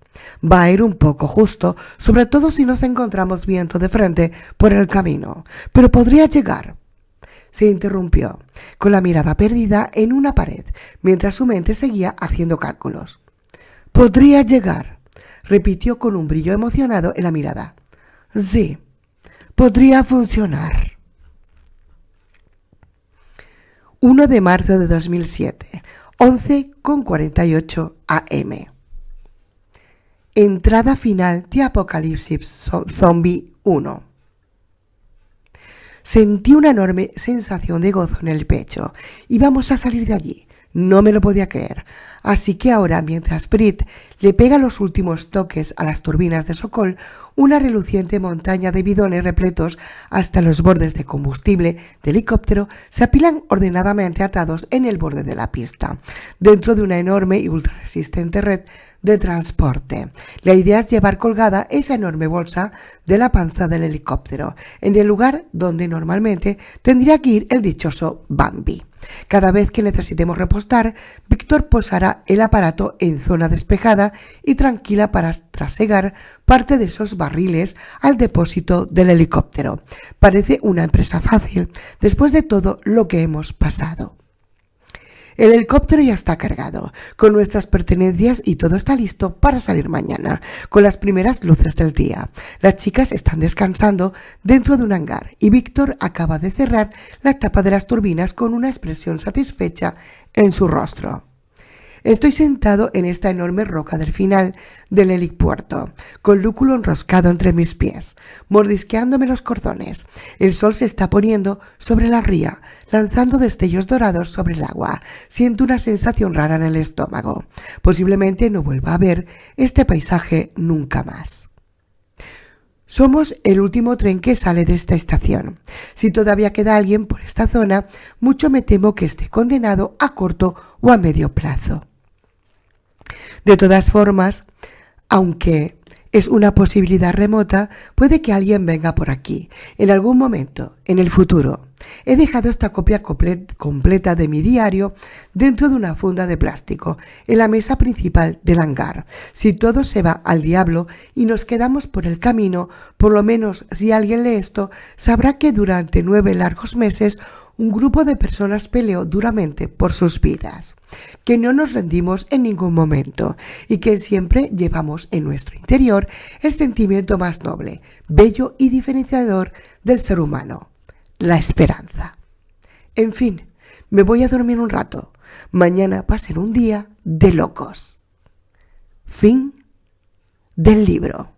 Va a ir un poco justo, sobre todo si nos encontramos viento de frente por el camino, pero podría llegar. Se interrumpió, con la mirada perdida en una pared, mientras su mente seguía haciendo cálculos. «Podría llegar», repitió con un brillo emocionado en la mirada. «Sí, podría funcionar». 1 de marzo de 2007, 11:48 am. Entrada final de Apocalipsis Zombie 1. Sentí una enorme sensación de gozo en el pecho. Íbamos a salir de allí. No me lo podía creer. Así que ahora, mientras Brit le pega los últimos toques a las turbinas de Sokol, una reluciente montaña de bidones repletos hasta los bordes de combustible del helicóptero se apilan ordenadamente atados en el borde de la pista, dentro de una enorme y ultrarresistente red de transporte. La idea es llevar colgada esa enorme bolsa de la panza del helicóptero, en el lugar donde normalmente tendría que ir el dichoso Bambi. Cada vez que necesitemos repostar, Víctor posará el aparato en zona despejada y tranquila para trasegar parte de esos barriles al depósito del helicóptero. Parece una empresa fácil, después de todo lo que hemos pasado. El helicóptero ya está cargado, con nuestras pertenencias y todo está listo para salir mañana, con las primeras luces del día. Las chicas están descansando dentro de un hangar y Víctor acaba de cerrar la tapa de las turbinas con una expresión satisfecha en su rostro. Estoy sentado en esta enorme roca del final del helipuerto, con Lúculo enroscado entre mis pies, mordisqueándome los cordones. El sol se está poniendo sobre la ría, lanzando destellos dorados sobre el agua. Siento una sensación rara en el estómago. Posiblemente no vuelva a ver este paisaje nunca más. Somos el último tren que sale de esta estación. Si todavía queda alguien por esta zona, mucho me temo que esté condenado a corto o a medio plazo. De todas formas, aunque es una posibilidad remota, puede que alguien venga por aquí, en algún momento, en el futuro. He dejado esta copia completa de mi diario dentro de una funda de plástico, en la mesa principal del hangar. Si todo se va al diablo y nos quedamos por el camino, por lo menos si alguien lee esto, sabrá que durante 9 largos meses un grupo de personas peleó duramente por sus vidas, que no nos rendimos en ningún momento y que siempre llevamos en nuestro interior el sentimiento más noble, bello y diferenciador del ser humano: la esperanza. En fin, me voy a dormir un rato. Mañana pasen un día de locos. Fin del libro.